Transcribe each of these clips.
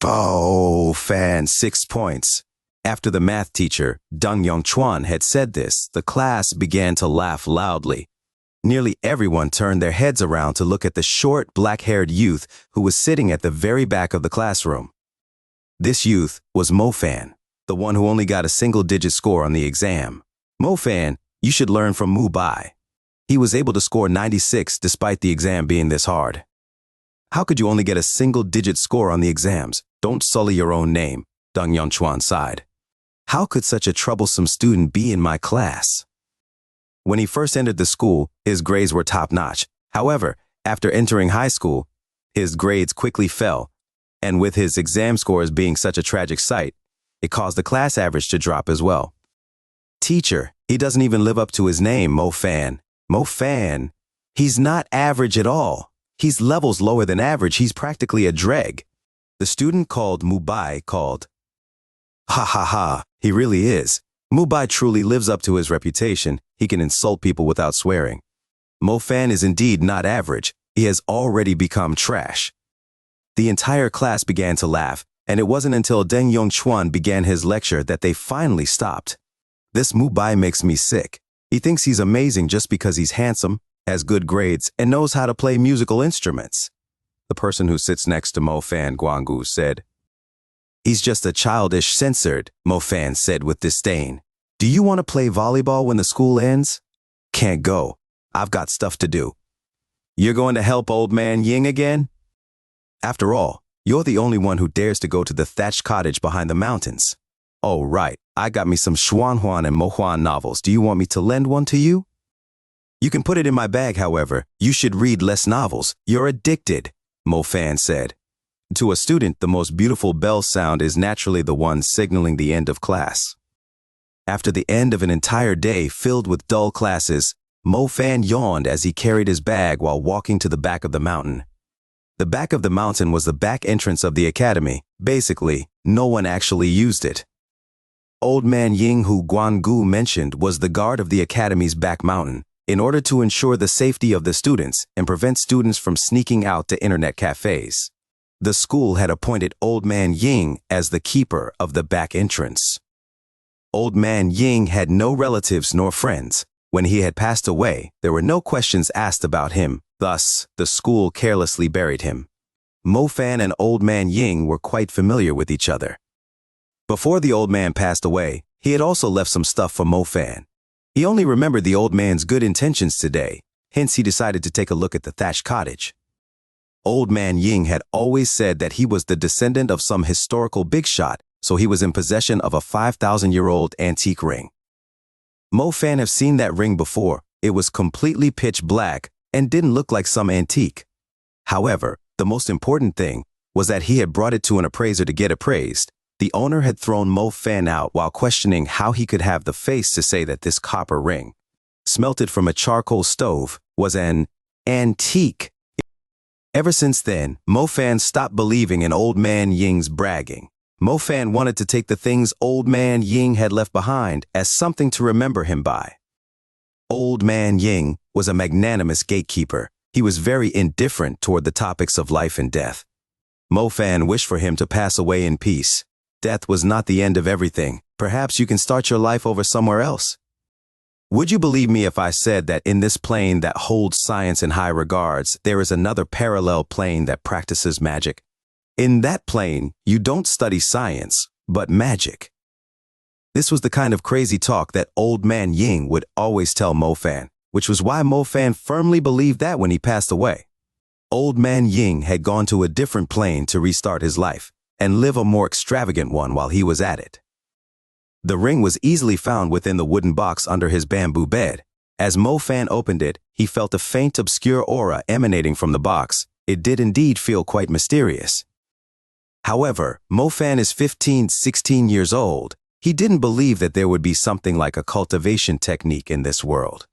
Oh, fan, 6 points. After the math teacher, Deng Yongchuan, had said this, the class began to laugh loudly. Nearly everyone turned their heads around to look at the short, black-haired youth who was sitting at the very back of the classroom. This youth was Mo Fan, the one who only got a single-digit score on the exam. Mo Fan, you should learn from Mu Bai. He was able to score 96 despite the exam being this hard. How could you only get a single-digit score on the exams? Don't sully your own name, Deng Yongchuan sighed. How could such a troublesome student be in my class? When he first entered the school, his grades were top-notch. However, after entering high school, his grades quickly fell, and with his exam scores being such a tragic sight, it caused the class average to drop as well. Teacher, he doesn't even live up to his name, Mo Fan. Mo Fan? He's not average at all. He's levels lower than average. He's practically a dreg. The student called Mu Bai called. Ha ha ha, he really is. Mu Bai truly lives up to his reputation. He can insult people without swearing. Mo Fan is indeed not average. He has already become trash. The entire class began to laugh, and it wasn't until Deng Yongchuan began his lecture that they finally stopped. This Mu Bai makes me sick. He thinks he's amazing just because he's handsome, has good grades, and knows how to play musical instruments. The person who sits next to Mo Fan, Guanggu, said. He's just a childish censored, Mo Fan said with disdain. Do you want to play volleyball when the school ends? Can't go. I've got stuff to do. You're going to help old man Ying again? After all, you're the only one who dares to go to the thatched cottage behind the mountains. Oh, right. I got me some Xuanhuan and Mohuan novels. Do you want me to lend one to you? You can put it in my bag, however. You should read less novels. You're addicted, Mo Fan said. To a student, the most beautiful bell sound is naturally the one signaling the end of class. After the end of an entire day filled with dull classes, Mo Fan yawned as he carried his bag while walking to the back of the mountain. The back of the mountain was the back entrance of the academy. Basically, no one actually used it. Old man Ying, who Guanggu mentioned, was the guard of the academy's back mountain, in order to ensure the safety of the students and prevent students from sneaking out to internet cafes. The school had appointed Old Man Ying as the keeper of the back entrance. Old Man Ying had no relatives nor friends. When he had passed away, there were no questions asked about him. Thus, the school carelessly buried him. Mo Fan and Old Man Ying were quite familiar with each other. Before the old man passed away, he had also left some stuff for Mo Fan. He only remembered the old man's good intentions today, hence he decided to take a look at the thatched cottage. Old Man Ying had always said that he was the descendant of some historical big shot, so he was in possession of a 5,000-year-old antique ring. Mo Fan had seen that ring before. It was completely pitch black and didn't look like some antique. However, the most important thing was that he had brought it to an appraiser to get appraised. The owner had thrown Mo Fan out while questioning how he could have the face to say that this copper ring, smelted from a charcoal stove, was an antique. Ever since then, Mo Fan stopped believing in Old Man Ying's bragging. Mo Fan wanted to take the things Old Man Ying had left behind as something to remember him by. Old Man Ying was a magnanimous gatekeeper. He was very indifferent toward the topics of life and death. Mo Fan wished for him to pass away in peace. Death was not the end of everything. Perhaps you can start your life over somewhere else. Would you believe me if I said that in this plane that holds science in high regards, there is another parallel plane that practices magic? In that plane, you don't study science, but magic. This was the kind of crazy talk that Old Man Ying would always tell Mo Fan, which was why Mo Fan firmly believed that when he passed away. Old Man Ying had gone to a different plane to restart his life and live a more extravagant one while he was at it. The ring was easily found within the wooden box under his bamboo bed. As Mo Fan opened it, he felt a faint, obscure aura emanating from the box. It did indeed feel quite mysterious. However, Mo Fan is 16 years old. He didn't believe that there would be something like a cultivation technique in this world.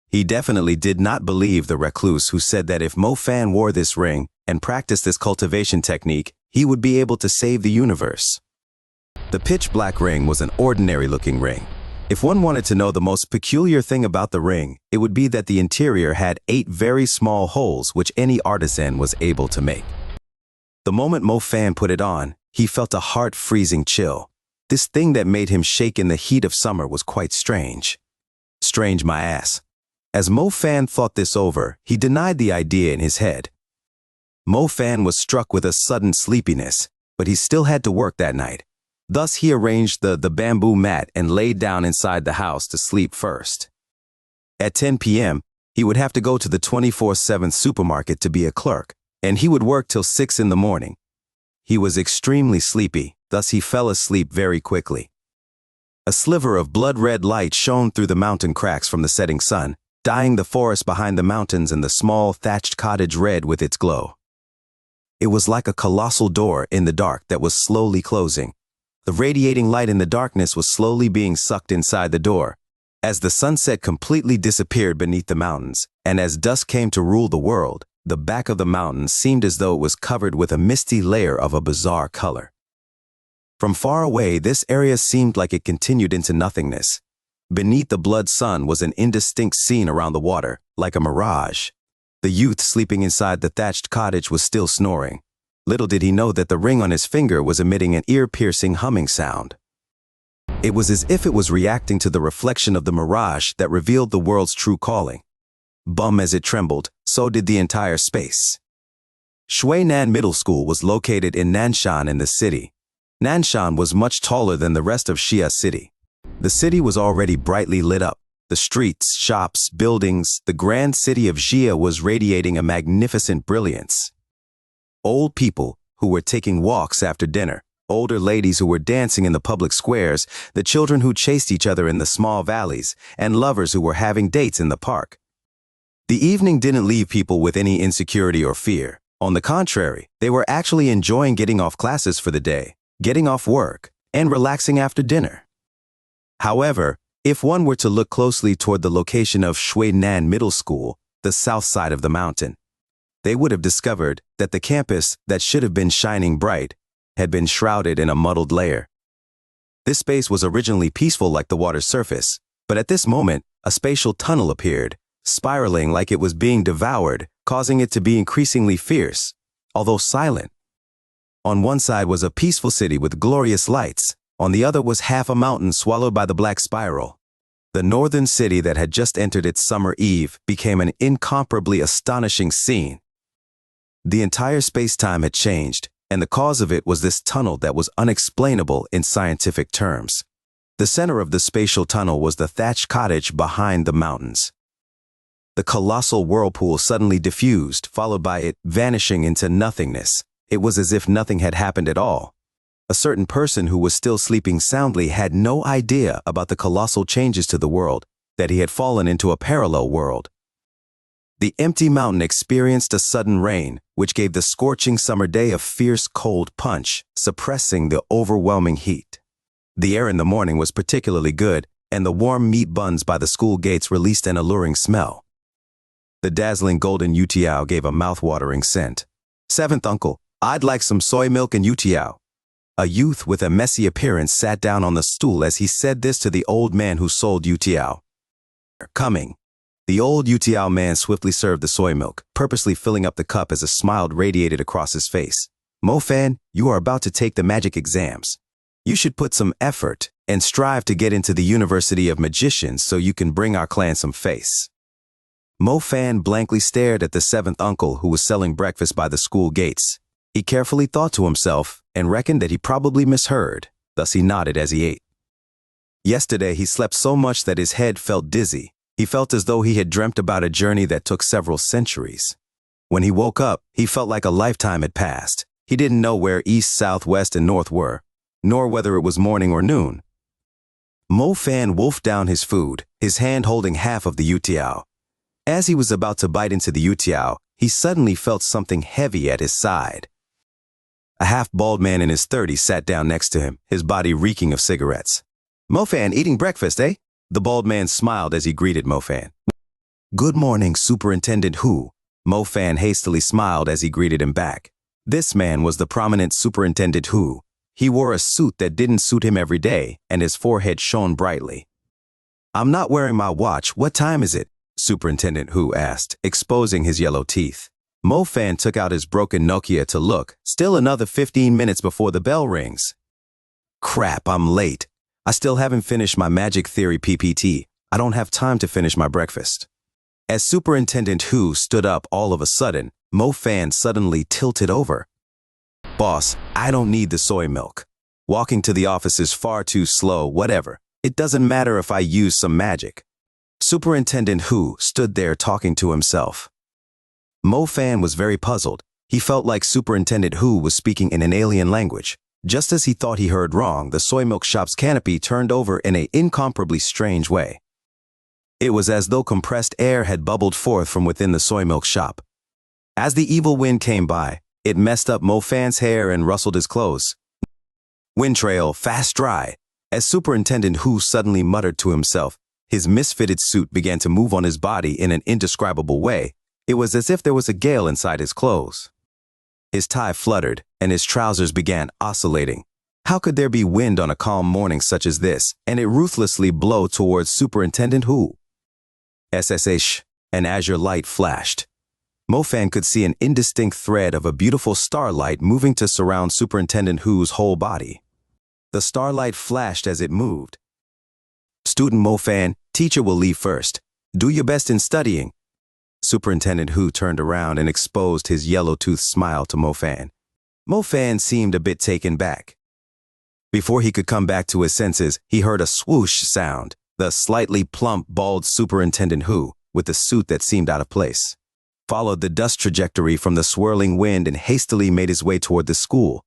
He definitely did not believe the recluse who said that if Mo Fan wore this ring and practiced this cultivation technique, he would be able to save the universe. The pitch black ring was an ordinary-looking ring. If one wanted to know the most peculiar thing about the ring, it would be that the interior had 8 very small holes which any artisan was able to make. The moment Mo Fan put it on, he felt a heart-freezing chill. This thing that made him shake in the heat of summer was quite strange. Strange my ass. As Mo Fan thought this over, he denied the idea in his head. Mo Fan was struck with a sudden sleepiness, but he still had to work that night. Thus he arranged the bamboo mat and laid down inside the house to sleep first. At 10 p.m., he would have to go to the 24/7 supermarket to be a clerk, and he would work till 6 in the morning. He was extremely sleepy, thus he fell asleep very quickly. A sliver of blood-red light shone through the mountain cracks from the setting sun, dyeing the forest behind the mountains and the small thatched cottage red with its glow. It was like a colossal door in the dark that was slowly closing. The radiating light in the darkness was slowly being sucked inside the door. As the sunset completely disappeared beneath the mountains, and as dusk came to rule the world, the back of the mountain seemed as though it was covered with a misty layer of a bizarre color. From far away, this area seemed like it continued into nothingness. Beneath the blood sun was an indistinct scene around the water, like a mirage. The youth sleeping inside the thatched cottage was still snoring. Little did he know that the ring on his finger was emitting an ear-piercing humming sound. It was as if it was reacting to the reflection of the mirage that revealed the world's true calling. Bum as it trembled, so did the entire space. Shuinan Middle School was located in Nanshan in the city. Nanshan was much taller than the rest of Xia City. The city was already brightly lit up. The streets, shops, buildings, the grand city of Xia was radiating a magnificent brilliance. Old people who were taking walks after dinner, older ladies who were dancing in the public squares, the children who chased each other in the small valleys, and lovers who were having dates in the park. The evening didn't leave people with any insecurity or fear. On the contrary, they were actually enjoying getting off classes for the day, getting off work, and relaxing after dinner. However, if one were to look closely toward the location of Shuinan Middle School, the south side of the mountain, they would have discovered that the campus that should have been shining bright had been shrouded in a muddled layer. This space was originally peaceful like the water's surface, but at this moment, a spatial tunnel appeared, spiraling like it was being devoured, causing it to be increasingly fierce, although silent. On one side was a peaceful city with glorious lights. On the other was half a mountain swallowed by the black spiral. The northern city that had just entered its summer eve became an incomparably astonishing scene. The entire space-time had changed, and the cause of it was this tunnel that was unexplainable in scientific terms. The center of the spatial tunnel was the thatched cottage behind the mountains. The colossal whirlpool suddenly diffused, followed by it vanishing into nothingness. It was as if nothing had happened at all. A certain person who was still sleeping soundly had no idea about the colossal changes to the world, that he had fallen into a parallel world. The empty mountain experienced a sudden rain, which gave the scorching summer day a fierce cold punch, suppressing the overwhelming heat. The air in the morning was particularly good, and the warm meat buns by the school gates released an alluring smell. The dazzling golden youtiao gave a mouth-watering scent. "Seventh uncle, I'd like some soy milk and youtiao." A youth with a messy appearance sat down on the stool as he said this to the old man who sold youtiao. "Coming." The old youtiao man swiftly served the soy milk, purposely filling up the cup as a smile radiated across his face. "Mo Fan, you are about to take the magic exams. You should put some effort and strive to get into the University of Magicians so you can bring our clan some face." Mo Fan blankly stared at the seventh uncle who was selling breakfast by the school gates. He carefully thought to himself and reckoned that he probably misheard, thus he nodded as he ate. Yesterday he slept so much that his head felt dizzy. He felt as though he had dreamt about a journey that took several centuries. When he woke up, he felt like a lifetime had passed. He didn't know where east, south, west, and north were, nor whether it was morning or noon. Mo Fan wolfed down his food, his hand holding half of the youtiao. As he was about to bite into the youtiao, he suddenly felt something heavy at his side. A half-bald man in his 30s sat down next to him, his body reeking of cigarettes. "Mo Fan, eating breakfast, eh?" The bald man smiled as he greeted Mo Fan. "Good morning, Superintendent Hu." Mo Fan hastily smiled as he greeted him back. This man was the prominent Superintendent Hu. He wore a suit that didn't suit him every day, and his forehead shone brightly. "I'm not wearing my watch. What time is it?" Superintendent Hu asked, exposing his yellow teeth. Mo Fan took out his broken Nokia to look, still another 15 minutes before the bell rings. Crap, I'm late. I still haven't finished my magic theory PPT. I don't have time to finish my breakfast. As Superintendent Hu stood up all of a sudden, Mo Fan suddenly tilted over. Boss, I don't need the soy milk. Walking to the office is far too slow, whatever. It doesn't matter if I use some magic. Superintendent Hu stood there talking to himself. Mo Fan was very puzzled. He felt like Superintendent Hu was speaking in an alien language. Just as he thought he heard wrong, the soy milk shop's canopy turned over in an incomparably strange way. It was as though compressed air had bubbled forth from within the soy milk shop. As the evil wind came by, it messed up Mo Fan's hair and rustled his clothes. Wind trail, fast dry. As Superintendent Hu suddenly muttered to himself, his misfitted suit began to move on his body in an indescribable way. It was as if there was a gale inside his clothes. His tie fluttered, and his trousers began oscillating. How could there be wind on a calm morning such as this, and it ruthlessly blow towards Superintendent Hu? SSH, an azure light flashed. Mo Fan could see an indistinct thread of a beautiful starlight moving to surround Superintendent Hu's whole body. The starlight flashed as it moved. Student Mo Fan, teacher will leave first. Do your best in studying. Superintendent Hu turned around and exposed his yellow-toothed smile to Mo Fan. Mo Fan seemed a bit taken back. Before he could come back to his senses, he heard a swoosh sound, the slightly plump, bald Superintendent Hu, with a suit that seemed out of place, followed the dust trajectory from the swirling wind and hastily made his way toward the school.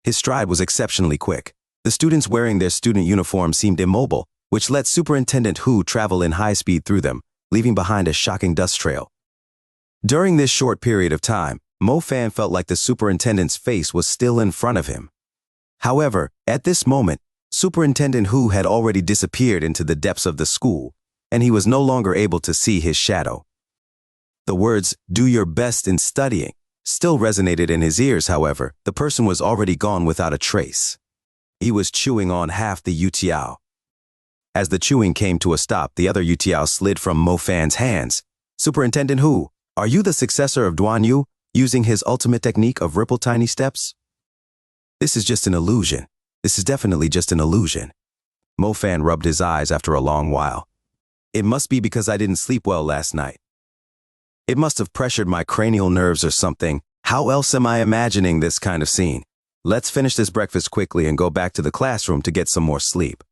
His stride was exceptionally quick. The students wearing their student uniforms seemed immobile, which let Superintendent Hu travel in high speed through them, leaving behind a shocking dust trail. During this short period of time, Mo Fan felt like the superintendent's face was still in front of him. However, at this moment, Superintendent Hu had already disappeared into the depths of the school, and he was no longer able to see his shadow. The words, "Do your best in studying," still resonated in his ears. However, the person was already gone without a trace. He was chewing on half the Yutiao. As the chewing came to a stop, the other Yutiao slid from Mo Fan's hands. Superintendent Hu, are you the successor of Duan Yu, using his ultimate technique of ripple tiny steps? This is just an illusion. This is definitely just an illusion. Mo Fan rubbed his eyes after a long while. It must be because I didn't sleep well last night. It must have pressured my cranial nerves or something. How else am I imagining this kind of scene? Let's finish this breakfast quickly and go back to the classroom to get some more sleep.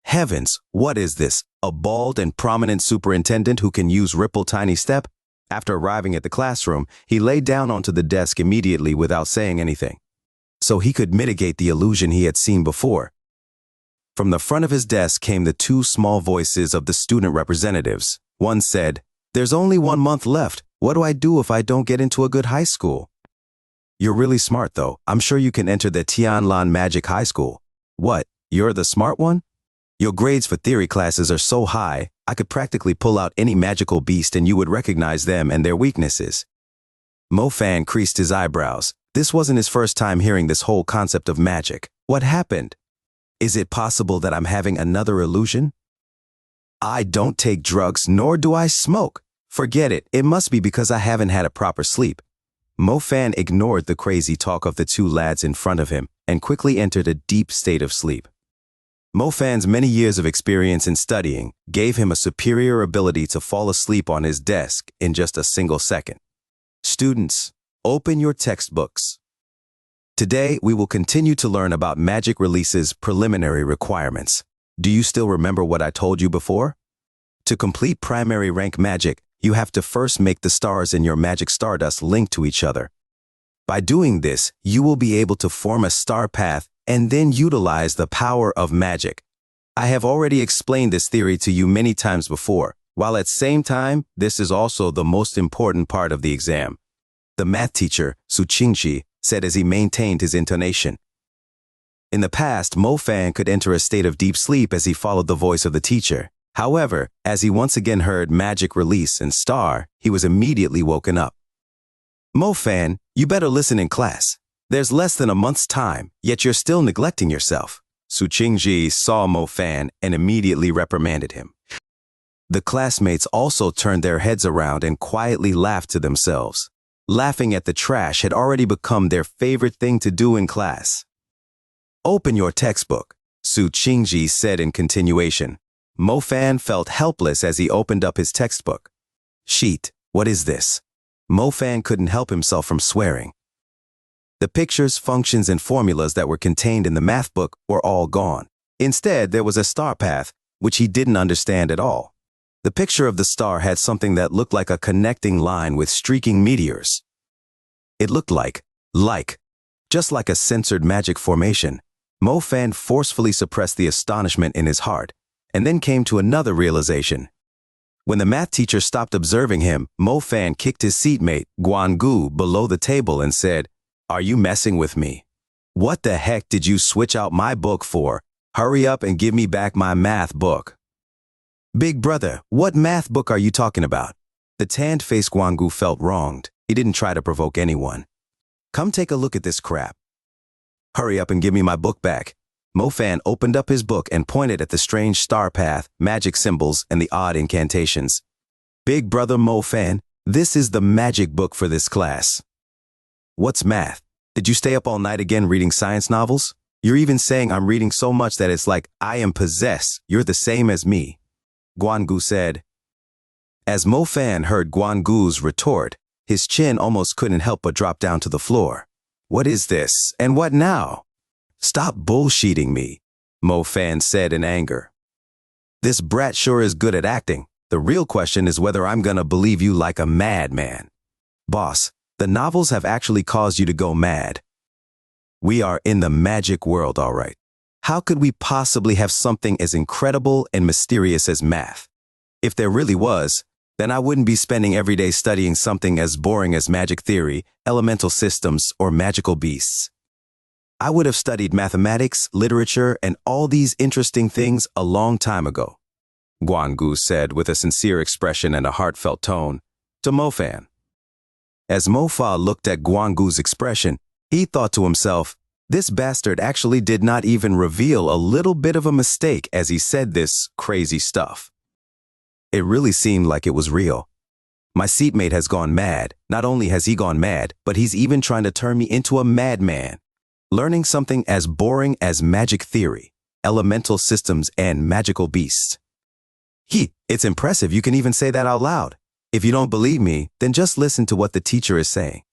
Heavens, what is this? A bald and prominent superintendent who can use ripple tiny step? After arriving at the classroom, he lay down onto the desk immediately without saying anything, so he could mitigate the illusion he had seen before. From the front of his desk came the two small voices of the student representatives. One said, "There's only 1 month left. What do I do if I don't get into a good high school?" "You're really smart though. I'm sure you can enter the Tianlan Magic High School." "What? You're the smart one? Your grades for theory classes are so high, I could practically pull out any magical beast and you would recognize them and their weaknesses." Mo Fan creased his eyebrows. This wasn't his first time hearing this whole concept of magic. What happened? Is it possible that I'm having another illusion? I don't take drugs, nor do I smoke. Forget it. It must be because I haven't had a proper sleep. Mo Fan ignored the crazy talk of the two lads in front of him and quickly entered a deep state of sleep. Mo Fan's many years of experience in studying gave him a superior ability to fall asleep on his desk in just a single second. Students, open your textbooks. Today, we will continue to learn about Magic Release's preliminary requirements. Do you still remember what I told you before? To complete primary rank magic, you have to first make the stars in your magic stardust link to each other. By doing this, you will be able to form a star path and then utilize the power of magic. I have already explained this theory to you many times before, while at the same time, this is also the most important part of the exam. The math teacher, Su Qingji, said as he maintained his intonation. In the past, Mo Fan could enter a state of deep sleep as he followed the voice of the teacher. However, as he once again heard magic release and star, he was immediately woken up. Mo Fan, you better listen in class. There's less than a month's time, yet you're still neglecting yourself. Su Qingji saw Mo Fan and immediately reprimanded him. The classmates also turned their heads around and quietly laughed to themselves. Laughing at the trash had already become their favorite thing to do in class. "Open your textbook," Su Qingji said in continuation. Mo Fan felt helpless as he opened up his textbook. "Sheet, what is this?" Mo Fan couldn't help himself from swearing. The pictures, functions, and formulas that were contained in the math book were all gone. Instead, there was a star path, which he didn't understand at all. The picture of the star had something that looked like a connecting line with streaking meteors. It looked like, just like a censored magic formation. Mo Fan forcefully suppressed the astonishment in his heart, and then came to another realization. When the math teacher stopped observing him, Mo Fan kicked his seatmate, Guangu, below the table and said, "Are you messing with me? What the heck did you switch out my book for? Hurry up and give me back my math book." "Big brother, what math book are you talking about?" The tanned-faced Guangu felt wronged. He didn't try to provoke anyone. "Come take a look at this crap." "Hurry up and give me my book back." Mo Fan opened up his book and pointed at the strange star path, magic symbols, and the odd incantations. "Big brother Mo Fan, this is the magic book for this class." "What's math? Did you stay up all night again reading science novels? You're even saying I'm reading so much that it's like I am possessed. You're the same as me," Guangu said. As Mo Fan heard Guangu's retort, his chin almost couldn't help but drop down to the floor. "What is this, and what now?" "Stop bullshitting me," Mo Fan said in anger. "This brat sure is good at acting. The real question is whether I'm gonna believe you like a madman." "Boss, the novels have actually caused you to go mad. We are in the magic world, all right. How could we possibly have something as incredible and mysterious as math? If there really was, then I wouldn't be spending every day studying something as boring as magic theory, elemental systems, or magical beasts. I would have studied mathematics, literature, and all these interesting things a long time ago," Guangu said with a sincere expression and a heartfelt tone to Mo Fan. As Mo Fa looked at Guangu's expression, he thought to himself, this bastard actually did not even reveal a little bit of a mistake as he said this crazy stuff. It really seemed like it was real. My seatmate has gone mad. Not only has he gone mad, but he's even trying to turn me into a madman. Learning something as boring as magic theory, elemental systems, and magical beasts. It's impressive you can even say that out loud. If you don't believe me, then just listen to what the teacher is saying,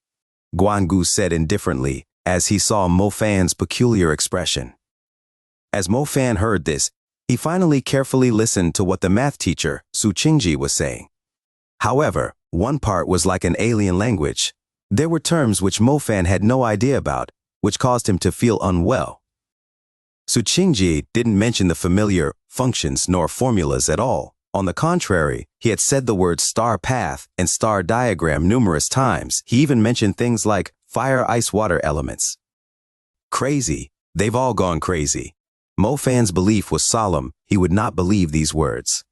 Guangu said indifferently as he saw Mo Fan's peculiar expression. As Mo Fan heard this, he finally carefully listened to what the math teacher, Su Qingji, was saying. However, one part was like an alien language. There were terms which Mo Fan had no idea about, which caused him to feel unwell. Su Qingji didn't mention the familiar functions nor formulas at all. On the contrary, he had said the words star path and star diagram numerous times. He even mentioned things like fire, ice, water elements. Crazy. They've all gone crazy. Mo Fan's belief was solemn. He would not believe these words.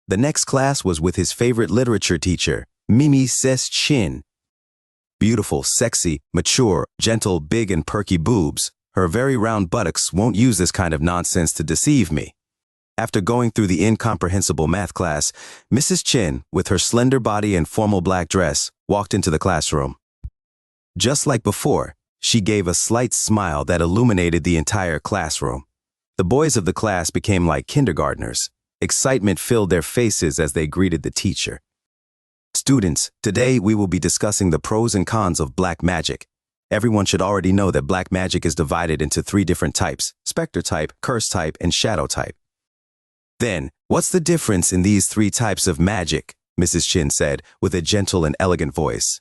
The next class was with his favorite literature teacher, Mimi Ses Chin. Beautiful, sexy, mature, gentle, big and perky boobs. Her very round buttocks won't use this kind of nonsense to deceive me. After going through the incomprehensible math class, Mrs. Chin, with her slender body and formal black dress, walked into the classroom. Just like before, she gave a slight smile that illuminated the entire classroom. The boys of the class became like kindergartners. Excitement filled their faces as they greeted the teacher. Students, today we will be discussing the pros and cons of black magic. Everyone should already know that black magic is divided into 3 different types: specter type, curse type, and shadow type. Then, what's the difference in these 3 types of magic? Mrs. Chin said with a gentle and elegant voice.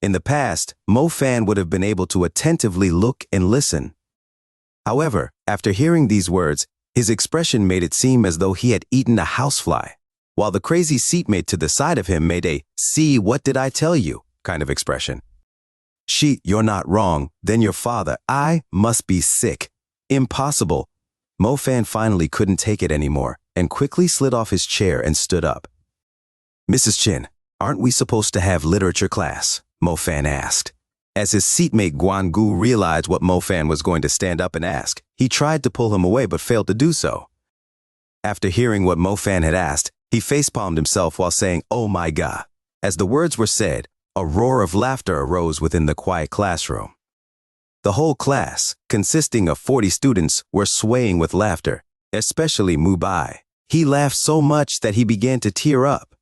In the past, Mo Fan would have been able to attentively look and listen. However, after hearing these words, his expression made it seem as though he had eaten a housefly, while the crazy seatmate to the side of him made a "see, what did I tell you" kind of expression. You're not wrong. Then your father, I must be sick. Impossible. Mo Fan finally couldn't take it anymore and quickly slid off his chair and stood up. Mrs. Chin, aren't we supposed to have literature class? Mo Fan asked. As his seatmate Guangu realized what Mo Fan was going to stand up and ask, he tried to pull him away but failed to do so. After hearing what Mo Fan had asked, He facepalmed himself while saying, "Oh my God." As the words were said, a roar of laughter arose within the quiet classroom. The whole class, consisting of 40 students, were swaying with laughter, especially Mubai. He laughed so much that he began to tear up.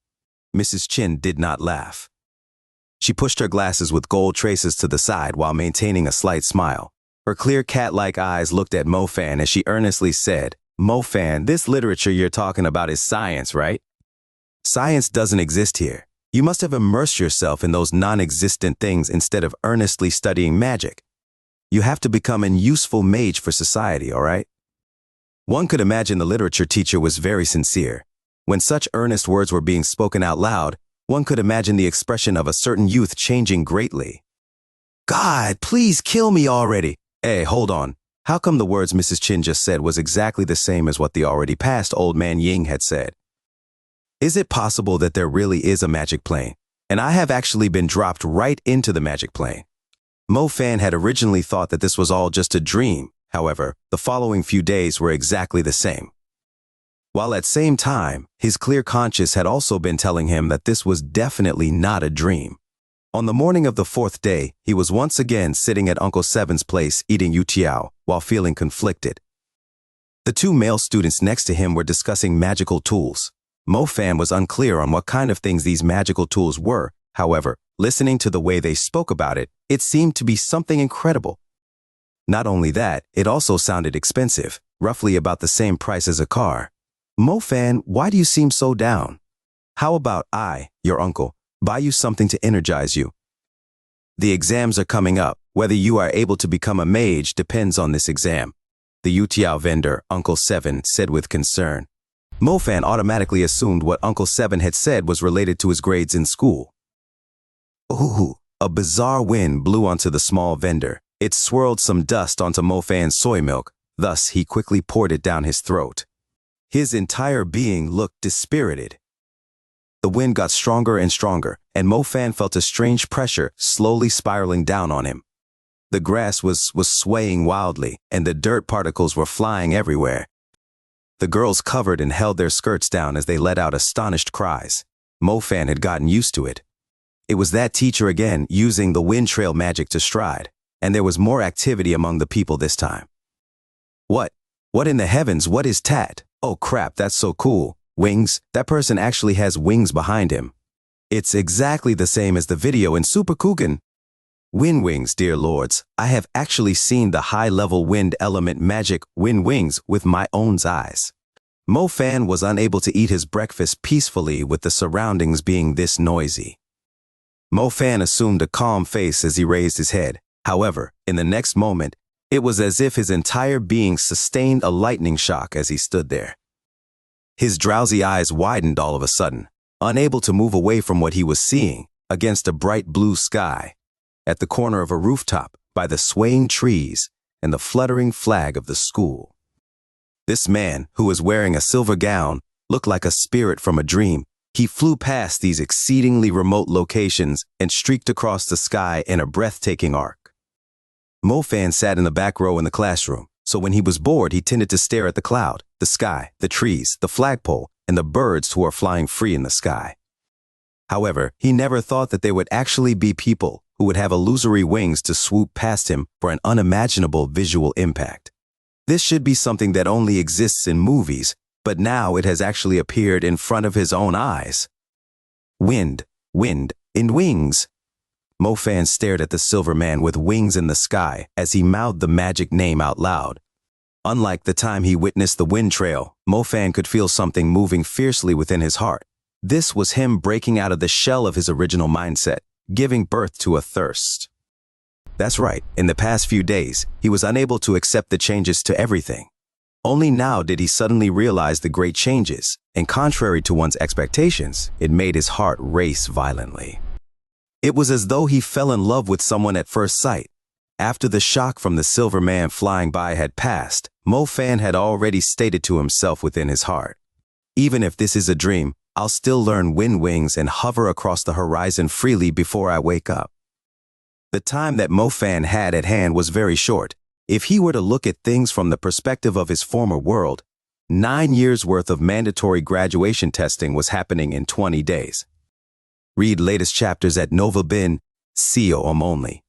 Mrs. Chin did not laugh. She pushed her glasses with gold traces to the side while maintaining a slight smile. Her clear cat-like eyes looked at Mo Fan as she earnestly said, "Mo Fan, this literature you're talking about is science, right? Science doesn't exist here. You must have immersed yourself in those non-existent things instead of earnestly studying magic. You have to become an useful mage for society, all right?" One could imagine the literature teacher was very sincere. When such earnest words were being spoken out loud, one could imagine the expression of a certain youth changing greatly. "God, please kill me already." Hey, hold on. How come the words Mrs. Chin just said was exactly the same as what the already passed old man Ying had said? Is it possible that there really is a magic plane, and I have actually been dropped right into the magic plane? Mo Fan had originally thought that this was all just a dream. However, the following few days were exactly the same. While at the same time, his clear conscience had also been telling him that this was definitely not a dream. On the morning of the 4th day, he was once again sitting at Uncle Seven's place eating youtiao while feeling conflicted. The two male students next to him were discussing magical tools. Mo Fan was unclear on what kind of things these magical tools were. However, listening to the way they spoke about it, it seemed to be something incredible. Not only that, it also sounded expensive, roughly about the same price as a car. "Mo Fan, why do you seem so down? How about I, your uncle, buy you something to energize you? The exams are coming up. Whether you are able to become a mage depends on this exam," the youtiao vendor, Uncle Seven, said with concern. Mo Fan automatically assumed what Uncle Seven had said was related to his grades in school. Ooh, a bizarre wind blew onto the small vendor. It swirled some dust onto Mo Fan's soy milk. Thus, he quickly poured it down his throat. His entire being looked dispirited. The wind got stronger and stronger, and Mo Fan felt a strange pressure slowly spiraling down on him. The grass was swaying wildly, and the dirt particles were flying everywhere. The girls covered and held their skirts down as they let out astonished cries. Mo Fan had gotten used to it. It was that teacher again, using the wind trail magic to stride, and there was more activity among the people this time. What in the heavens, what is Tat? Oh crap, that's so cool. Wings, that person actually has wings behind him. It's exactly the same as the video in Super Kugan. Wind wings, dear lords, I have actually seen the high-level wind element magic wind wings with my own eyes. Mo Fan was unable to eat his breakfast peacefully with the surroundings being this noisy. Mo Fan assumed a calm face as he raised his head. However, in the next moment, it was as if his entire being sustained a lightning shock as he stood there. His drowsy eyes widened all of a sudden, unable to move away from what he was seeing, against a bright blue sky, at the corner of a rooftop, by the swaying trees and the fluttering flag of the school. This man, who was wearing a silver gown, looked like a spirit from a dream. He flew past these exceedingly remote locations and streaked across the sky in a breathtaking arc. Mo Fan sat in the back row in the classroom, so when he was bored, he tended to stare at the cloud, the sky, the trees, the flagpole, and the birds who are flying free in the sky. However, he never thought that there would actually be people who would have illusory wings to swoop past him for an unimaginable visual impact. This should be something that only exists in movies, but now it has actually appeared in front of his own eyes. Wind, and wings. Mo Fan stared at the silver man with wings in the sky as he mouthed the magic name out loud. Unlike the time he witnessed the wind trail, Mo Fan could feel something moving fiercely within his heart. This was him breaking out of the shell of his original mindset, giving birth to a thirst. That's right, in the past few days, he was unable to accept the changes to everything. Only now did he suddenly realize the great changes, and contrary to one's expectations, it made his heart race violently. It was as though he fell in love with someone at first sight. After the shock from the silver man flying by had passed, Mo Fan had already stated to himself within his heart, "Even if this is a dream, I'll still learn wind wings and hover across the horizon freely before I wake up." The time that Mo Fan had at hand was very short. If he were to look at things from the perspective of his former world, 9 years worth of mandatory graduation testing was happening in 20 days. Read latest chapters at Nova Bin, CO only.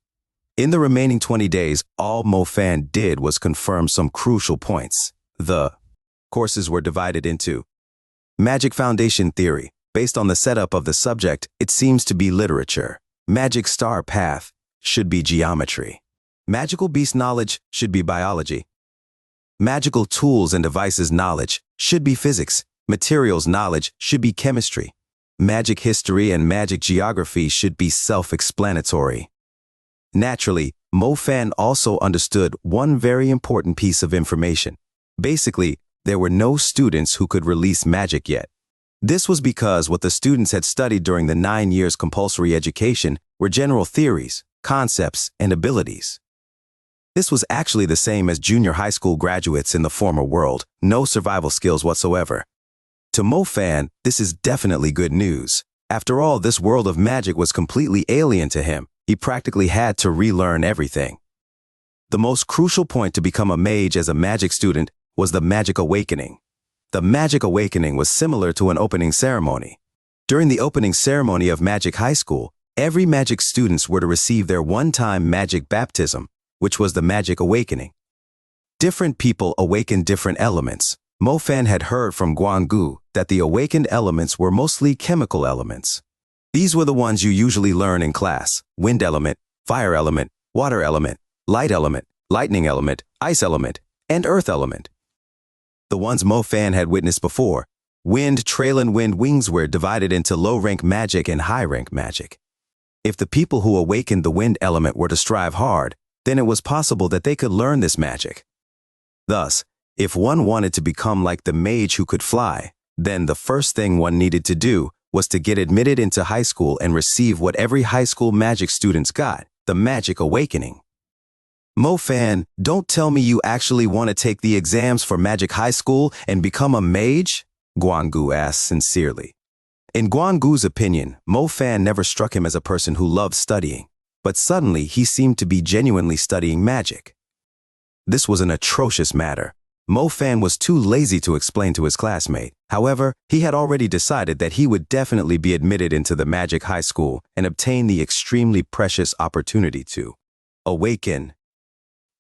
In the remaining 20 days, all Mo Fan did was confirm some crucial points. The courses were divided into Magic Foundation Theory. Based on the setup of the subject, it seems to be literature. Magic Star Path should be geometry. Magical Beast Knowledge should be biology. Magical Tools and Devices Knowledge should be physics. Materials Knowledge should be chemistry. Magic History and Magic Geography should be self-explanatory. Naturally, Mo Fan also understood one very important piece of information. Basically, there were no students who could release magic yet. This was because what the students had studied during the 9 years compulsory education were general theories, concepts, and abilities. This was actually the same as junior high school graduates in the former world, no survival skills whatsoever. To Mo Fan, this is definitely good news. After all, this world of magic was completely alien to him. He practically had to relearn everything. The most crucial point to become a mage as a magic student was the Magic Awakening. The Magic Awakening was similar to an opening ceremony. During the opening ceremony of Magic High School, every magic students were to receive their one-time magic baptism, which was the Magic Awakening. Different people awakened different elements. Mo Fan had heard from Guanggu that the awakened elements were mostly chemical elements. These were the ones you usually learn in class: wind element, fire element, water element, light element, lightning element, ice element, and earth element. The ones Mo Fan had witnessed before, wind, trail, and wind wings, were divided into low-rank magic and high-rank magic. If the people who awakened the wind element were to strive hard, then it was possible that they could learn this magic. Thus, if one wanted to become like the mage who could fly, then the first thing one needed to do was to get admitted into high school and receive what every high school magic students got, the Magic Awakening. Mo Fan, don't tell me you actually want to take the exams for Magic High School and become a mage? Guanggu asked sincerely. In Guanggu's opinion, Mo Fan never struck him as a person who loved studying, but suddenly he seemed to be genuinely studying magic. This was an atrocious matter. Mo Fan was too lazy to explain to his classmate. However, he had already decided that he would definitely be admitted into the Magic High School and obtain the extremely precious opportunity to awaken.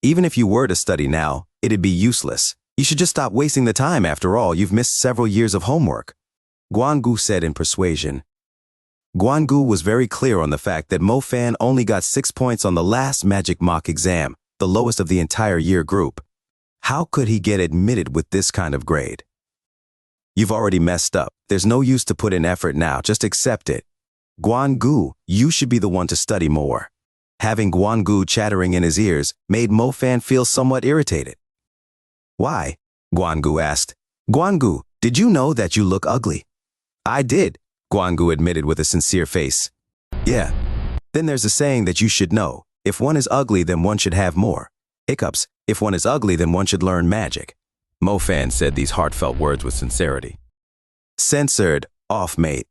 Even if you were to study now, it'd be useless. You should just stop wasting the time. After all, you've missed several years of homework, Guanggu said in persuasion. Guanggu was very clear on the fact that Mo Fan only got 6 points on the last magic mock exam, the lowest of the entire year group. How could he get admitted with this kind of grade? You've already messed up. There's no use to put in effort now. Just accept it. Guanggu, you should be the one to study more. Having Guanggu chattering in his ears made Mo Fan feel somewhat irritated. Why? Guanggu asked. Guanggu, did you know that you look ugly? I did, Guanggu admitted with a sincere face. Yeah. Then there's a saying that you should know. If one is ugly, then one should have more. Hiccups. If one is ugly, then one should learn magic. Mo Fan said these heartfelt words with sincerity. Censored, off mate.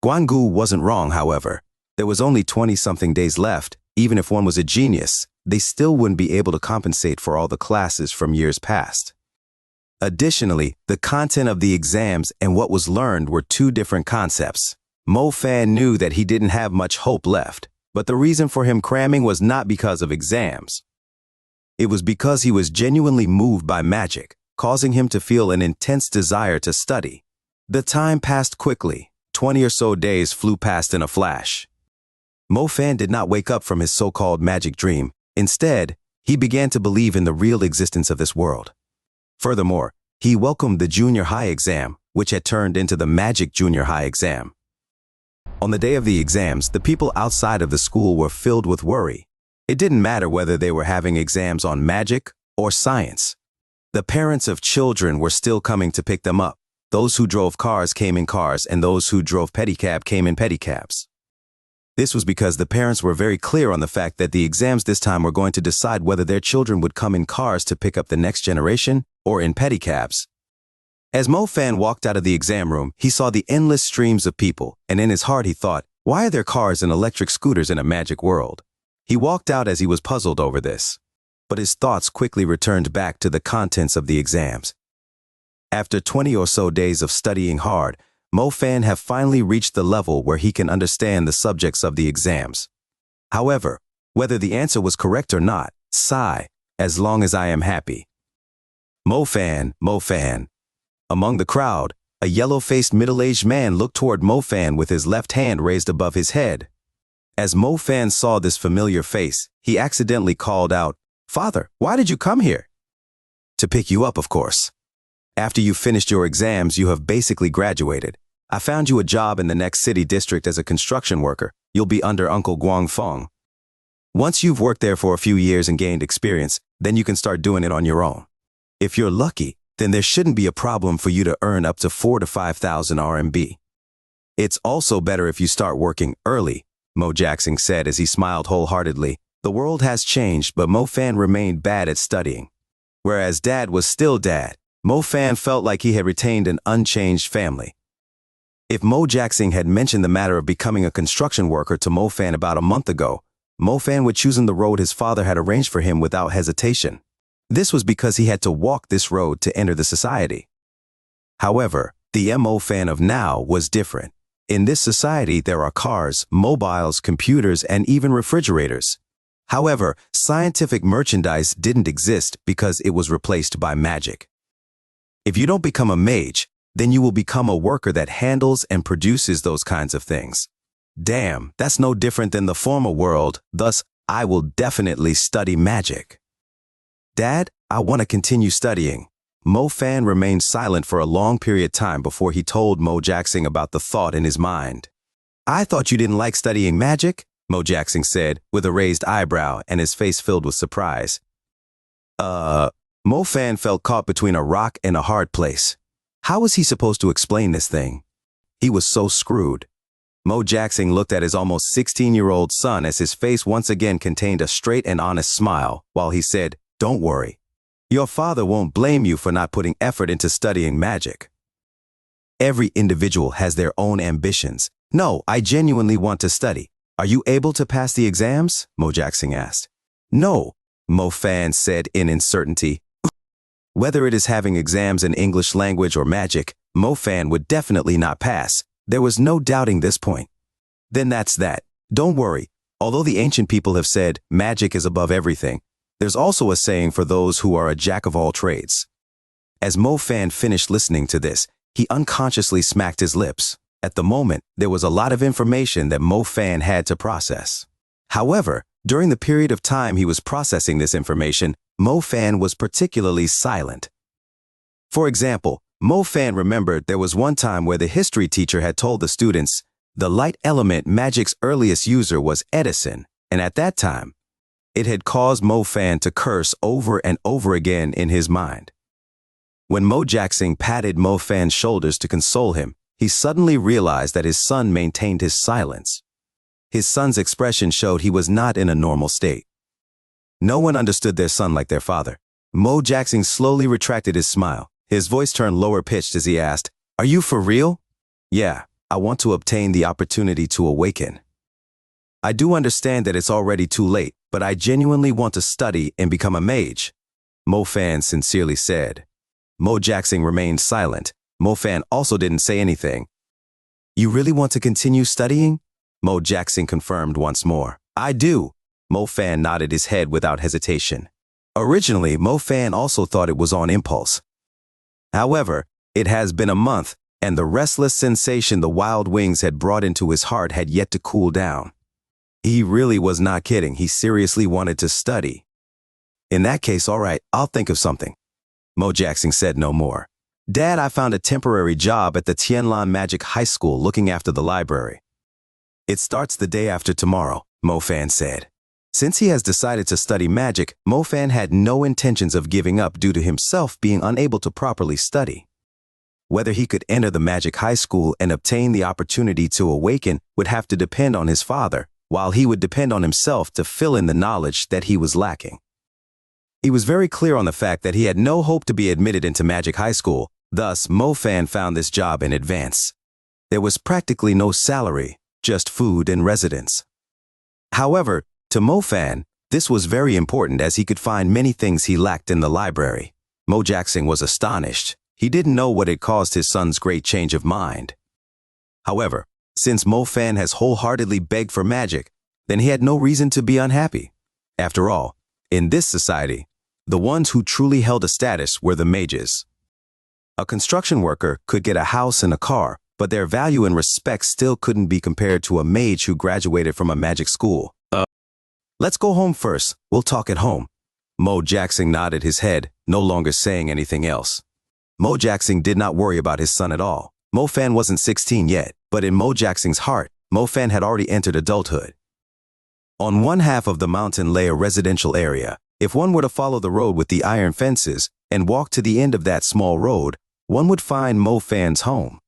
Guanggu wasn't wrong, however. There was only 20-something days left. Even if one was a genius, they still wouldn't be able to compensate for all the classes from years past. Additionally, the content of the exams and what was learned were two different concepts. Mo Fan knew that he didn't have much hope left, but the reason for him cramming was not because of exams. It was because he was genuinely moved by magic, causing him to feel an intense desire to study. The time passed quickly. 20 or so days flew past in a flash. Mo Fan did not wake up from his so-called magic dream. Instead, he began to believe in the real existence of this world. Furthermore, he welcomed the junior high exam, which had turned into the Magic Junior High exam. On the day of the exams, the people outside of the school were filled with worry. It didn't matter whether they were having exams on magic or science. The parents of children were still coming to pick them up. Those who drove cars came in cars, and those who drove pedicab came in pedicabs. This was because the parents were very clear on the fact that the exams this time were going to decide whether their children would come in cars to pick up the next generation or in pedicabs. As Mo Fan walked out of the exam room, he saw the endless streams of people, and in his heart he thought, why are there cars and electric scooters in a magic world? He walked out as he was puzzled over this. But his thoughts quickly returned back to the contents of the exams. After 20 or so days of studying hard, Mo Fan have finally reached the level where he can understand the subjects of the exams. However, whether the answer was correct or not, sigh, as long as I am happy. Mo Fan, Mo Fan. Among the crowd, a yellow-faced middle-aged man looked toward Mo Fan with his left hand raised above his head. As Mo Fan saw this familiar face, he accidentally called out, "Father, why did you come here?" "To pick you up, of course. After you finished your exams, you have basically graduated. I found you a job in the next city district as a construction worker. You'll be under Uncle Guang Feng. Once you've worked there for a few years and gained experience, then you can start doing it on your own. If you're lucky, then there shouldn't be a problem for you to earn up to 4,000 to 5,000 RMB. It's also better if you start working early," Mo Jackson said as he smiled wholeheartedly. The world has changed, but Mo Fan remained bad at studying. Whereas Dad was still Dad, Mo Fan felt like he had retained an unchanged family. If Mo Jackson had mentioned the matter of becoming a construction worker to Mo Fan about a month ago, Mo Fan would choose the road his father had arranged for him without hesitation. This was because he had to walk this road to enter the society. However, the Mo Fan of now was different. In this society, there are cars, mobiles, computers, and even refrigerators. However, scientific merchandise didn't exist because it was replaced by magic. If you don't become a mage, then you will become a worker that handles and produces those kinds of things. Damn, that's no different than the former world, thus, I will definitely study magic. Dad, I want to continue studying. Mo Fan remained silent for a long period of time before he told Mo Jackson about the thought in his mind. I thought you didn't like studying magic, Mo Jackson said, with a raised eyebrow and his face filled with surprise. Mo Fan felt caught between a rock and a hard place. How was he supposed to explain this thing? He was so screwed. Mo Jackson looked at his almost 16-year-old son as his face once again contained a straight and honest smile, while he said, "Don't worry. Your father won't blame you for not putting effort into studying magic. Every individual has their own ambitions. No, I genuinely want to study. Are you able to pass the exams?" Mo Jackson asked. "No," Mo Fan said in uncertainty. Whether it is having exams in English language or magic, Mo Fan would definitely not pass. There was no doubting this point. Then that's that. Don't worry. Although the ancient people have said magic is above everything, there's also a saying for those who are a jack of all trades. As Mo Fan finished listening to this, he unconsciously smacked his lips. At the moment, there was a lot of information that Mo Fan had to process. However, during the period of time he was processing this information, Mo Fan was particularly silent. For example, Mo Fan remembered there was one time where the history teacher had told the students, the light element magic's earliest user was Edison, and at that time, it had caused Mo Fan to curse over and over again in his mind. When Mo Jackson patted Mo Fan's shoulders to console him, he suddenly realized that his son maintained his silence. His son's expression showed he was not in a normal state. No one understood their son like their father. Mo Jackson slowly retracted his smile. His voice turned lower-pitched as he asked, "Are you for real?" "Yeah, I want to obtain the opportunity to awaken. I do understand that it's already too late, but I genuinely want to study and become a mage," Mo Fan sincerely said. Mo Jackson remained silent. Mo Fan also didn't say anything. "You really want to continue studying?" Mo Jackson confirmed once more. "I do." Mo Fan nodded his head without hesitation. Originally, Mo Fan also thought it was on impulse. However, it has been a month, and the restless sensation the wild wings had brought into his heart had yet to cool down. He really was not kidding. He seriously wanted to study. "In that case, all right, I'll think of something." Mo Jackson said no more. "Dad, I found a temporary job at the Tianlan Magic High School looking after the library." "It starts the day after tomorrow," Mo Fan said. Since he has decided to study magic, Mo Fan had no intentions of giving up due to himself being unable to properly study. Whether he could enter the magic high school and obtain the opportunity to awaken would have to depend on his father, while he would depend on himself to fill in the knowledge that he was lacking. He was very clear on the fact that he had no hope to be admitted into magic high school, thus Mo Fan found this job in advance. There was practically no salary, just food and residence. However, to Mo Fan, this was very important as he could find many things he lacked in the library. Mo Jackson was astonished. He didn't know what had caused his son's great change of mind. However, since Mo Fan has wholeheartedly begged for magic, then he had no reason to be unhappy. After all, in this society, the ones who truly held a status were the mages. A construction worker could get a house and a car, but their value and respect still couldn't be compared to a mage who graduated from a magic school. Let's go home first. We'll talk at home. Mo Jackson nodded his head, no longer saying anything else. Mo Jackson did not worry about his son at all. Mo Fan wasn't 16 yet, but in Mo Jackson's heart, Mo Fan had already entered adulthood. On one half of the mountain lay a residential area. If one were to follow the road with the iron fences and walk to the end of that small road, one would find Mo Fan's home.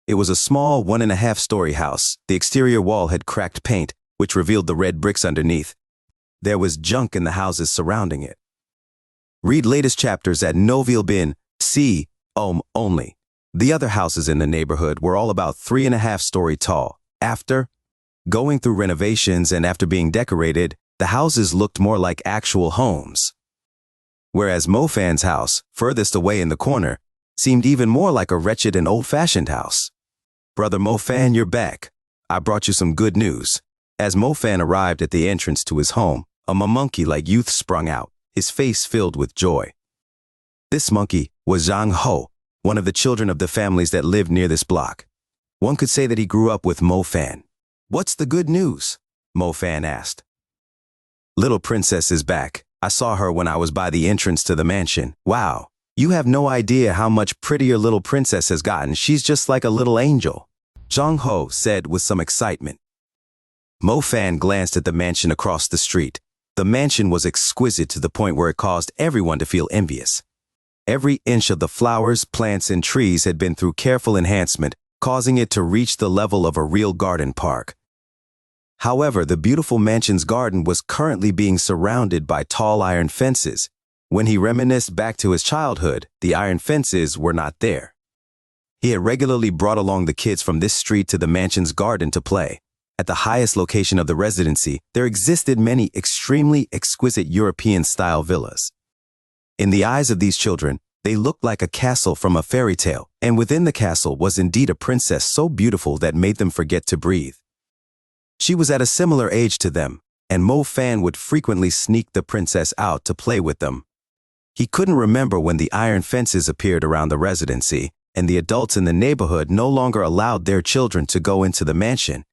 It was a small 1.5-story house. The exterior wall had cracked paint, which revealed the red bricks underneath. There was junk in the houses surrounding it. Read latest chapters at Noville Bin, C. Only. The other houses in the neighborhood were all about 3.5 stories tall. After going through renovations and after being decorated, the houses looked more like actual homes. Whereas Mo Fan's house, furthest away in the corner, seemed even more like a wretched and old-fashioned house. Brother Mo Fan, you're back. I brought you some good news. As Mo Fan arrived at the entrance to his home, a monkey-like youth sprung out, his face filled with joy. This monkey was Zhang Ho, one of the children of the families that lived near this block. One could say that he grew up with Mo Fan. What's the good news? Mo Fan asked. Little princess is back. I saw her when I was by the entrance to the mansion. Wow, you have no idea how much prettier little princess has gotten. She's just like a little angel, Zhang Ho said with some excitement. Mo Fan glanced at the mansion across the street. The mansion was exquisite to the point where it caused everyone to feel envious. Every inch of the flowers, plants, and trees had been through careful enhancement, causing it to reach the level of a real garden park. However, the beautiful mansion's garden was currently being surrounded by tall iron fences. When he reminisced back to his childhood, the iron fences were not there. He had regularly brought along the kids from this street to the mansion's garden to play. At the highest location of the residency, there existed many extremely exquisite European-style villas. In the eyes of these children, they looked like a castle from a fairy tale, and within the castle was indeed a princess so beautiful that made them forget to breathe. She was at a similar age to them, and Mo Fan would frequently sneak the princess out to play with them. He couldn't remember when the iron fences appeared around the residency, and the adults in the neighborhood no longer allowed their children to go into the mansion.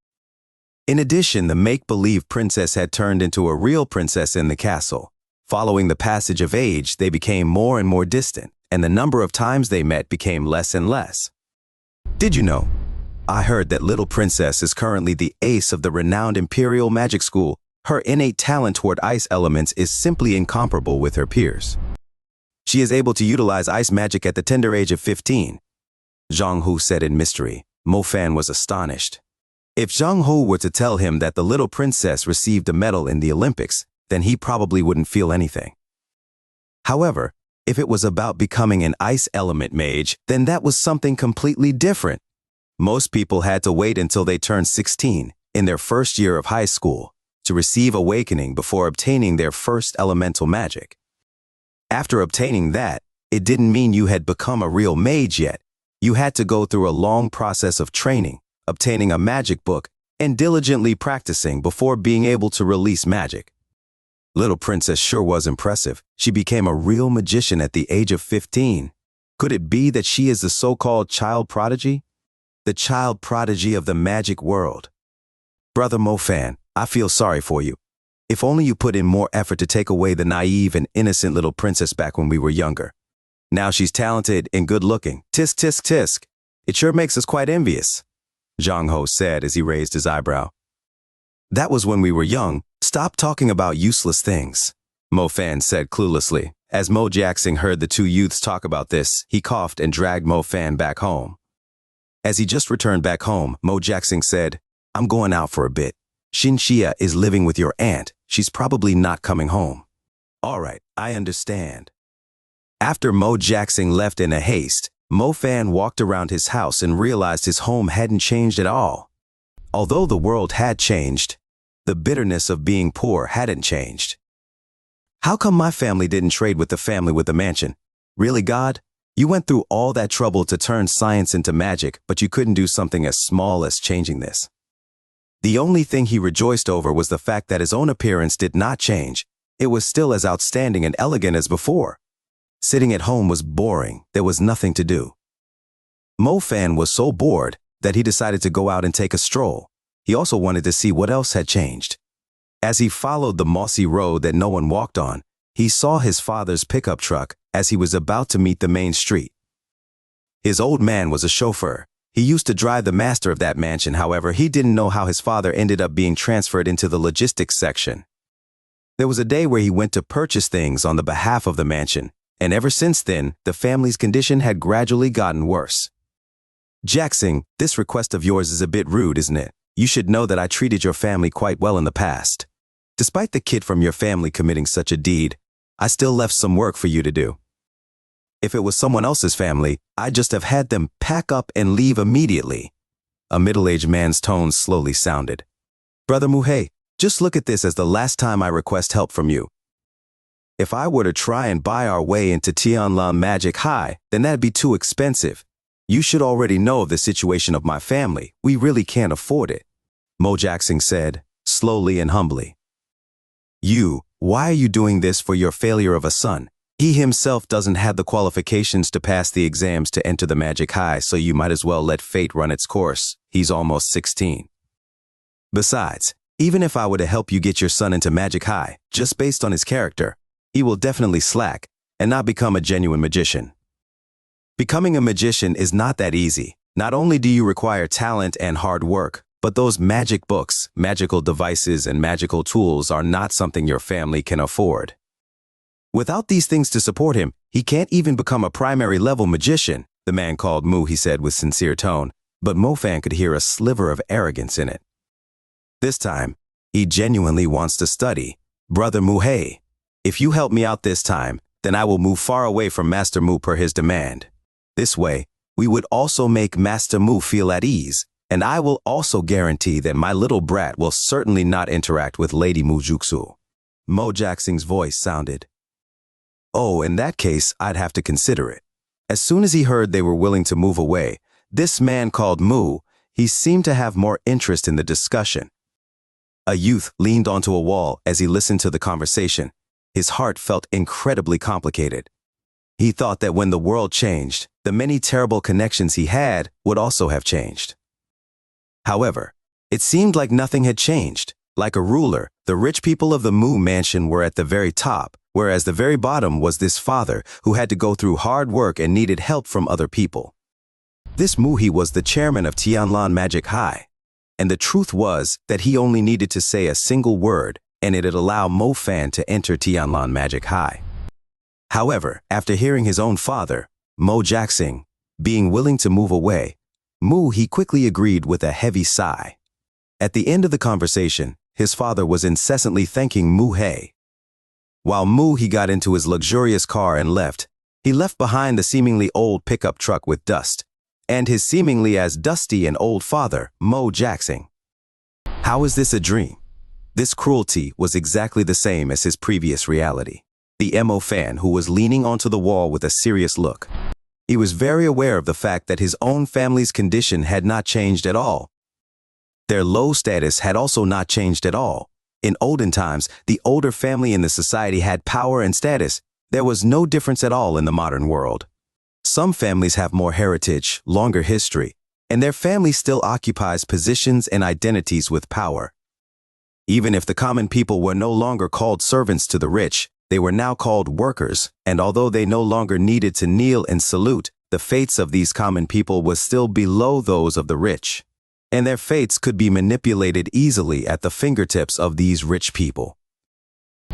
In addition, the make-believe princess had turned into a real princess in the castle. Following the passage of age, they became more and more distant, and the number of times they met became less and less. Did you know? I heard that little princess is currently the ace of the renowned Imperial Magic School. Her innate talent toward ice elements is simply incomparable with her peers. She is able to utilize ice magic at the tender age of 15. Zhang Hu said in mystery. Mo Fan was astonished. If Zhang Hu were to tell him that the little princess received a medal in the Olympics, then he probably wouldn't feel anything. However, if it was about becoming an ice element mage, then that was something completely different. Most people had to wait until they turned 16, in their first year of high school, to receive awakening before obtaining their first elemental magic. After obtaining that, it didn't mean you had become a real mage yet. You had to go through a long process of training, obtaining a magic book, and diligently practicing before being able to release magic. Little princess sure was impressive. She became a real magician at the age of 15. Could it be that she is the so-called child prodigy? The child prodigy of the magic world. Brother Mo Fan, I feel sorry for you. If only you put in more effort to take away the naive and innocent little princess back when we were younger. Now she's talented and good-looking. Tisk, tisk, tisk. It sure makes us quite envious, Zhang Ho said as he raised his eyebrow. That was when we were young. Stop talking about useless things, Mo Fan said cluelessly. As Mo Jackson heard the two youths talk about this, he coughed and dragged Mo Fan back home. As he just returned back home, Mo Jackson said, I'm going out for a bit. Xin Xia is living with your aunt. She's probably not coming home. All right, I understand. After Mo Jackson left in a haste, Mo Fan walked around his house and realized his home hadn't changed at all. Although the world had changed, the bitterness of being poor hadn't changed. How come my family didn't trade with the family with the mansion? Really, God? You went through all that trouble to turn science into magic, but you couldn't do something as small as changing this. The only thing he rejoiced over was the fact that his own appearance did not change. It was still as outstanding and elegant as before. Sitting at home was boring. There was nothing to do. Mo Fan was so bored that he decided to go out and take a stroll. He also wanted to see what else had changed. As he followed the mossy road that no one walked on, he saw his father's pickup truck as he was about to meet the main street. His old man was a chauffeur. He used to drive the master of that mansion. However, he didn't know how his father ended up being transferred into the logistics section. There was a day where he went to purchase things on the behalf of the mansion, and ever since then, the family's condition had gradually gotten worse. Jackson, this request of yours is a bit rude, isn't it? You should know that I treated your family quite well in the past. Despite the kid from your family committing such a deed, I still left some work for you to do. If it was someone else's family, I'd just have had them pack up and leave immediately. A middle-aged man's tone slowly sounded. Brother Muhei, just look at this as the last time I request help from you. If I were to try and buy our way into Tianlan Magic High, then that'd be too expensive. You should already know of the situation of my family. We really can't afford it, Mo Jackson said, slowly and humbly. Why are you doing this for your failure of a son? He himself doesn't have the qualifications to pass the exams to enter the Magic High, so you might as well let fate run its course. He's almost 16. Besides, even if I were to help you get your son into Magic High, just based on his character, he will definitely slack and not become a genuine magician. Becoming a magician is not that easy. Not only do you require talent and hard work, but those magic books, magical devices, and magical tools are not something your family can afford. Without these things to support him, he can't even become a primary level magician, the man called Mu, he said with sincere tone, but Mo Fan could hear a sliver of arrogance in it. This time, he genuinely wants to study. Brother Muhei, if you help me out this time, then I will move far away from Master Mu per his demand. This way, we would also make Master Mu feel at ease, and I will also guarantee that my little brat will certainly not interact with Lady Mujutsu. Mo Jackson's voice sounded. Oh, in that case, I'd have to consider it. As soon as he heard they were willing to move away, this man called Mu, he seemed to have more interest in the discussion. A youth leaned onto a wall as he listened to the conversation. His heart felt incredibly complicated. He thought that when the world changed, the many terrible connections he had would also have changed. However, it seemed like nothing had changed. Like a ruler, the rich people of the Mu mansion were at the very top, whereas the very bottom was this father who had to go through hard work and needed help from other people. This Muhi was the chairman of Tianlan Magic High, and the truth was that he only needed to say a single word and it'd allow Mo Fan to enter Tianlan Magic High. However, after hearing his own father, Mo Jackson, being willing to move away, he quickly agreed with a heavy sigh. At the end of the conversation, his father was incessantly thanking Muhei. While he got into his luxurious car and left, he left behind the seemingly old pickup truck with dust, and his seemingly as dusty and old father, Mo Jackson. How is this a dream? This cruelty was exactly the same as his previous reality. The Mo Fan, who was leaning onto the wall with a serious look. He was very aware of the fact that his own family's condition had not changed at all. Their low status had also not changed at all. In olden times, the older family in the society had power and status. There was no difference at all in the modern world. Some families have more heritage, longer history, and their family still occupies positions and identities with power. Even if the common people were no longer called servants to the rich, they were now called workers, and although they no longer needed to kneel and salute, the fates of these common people was still below those of the rich, and their fates could be manipulated easily at the fingertips of these rich people.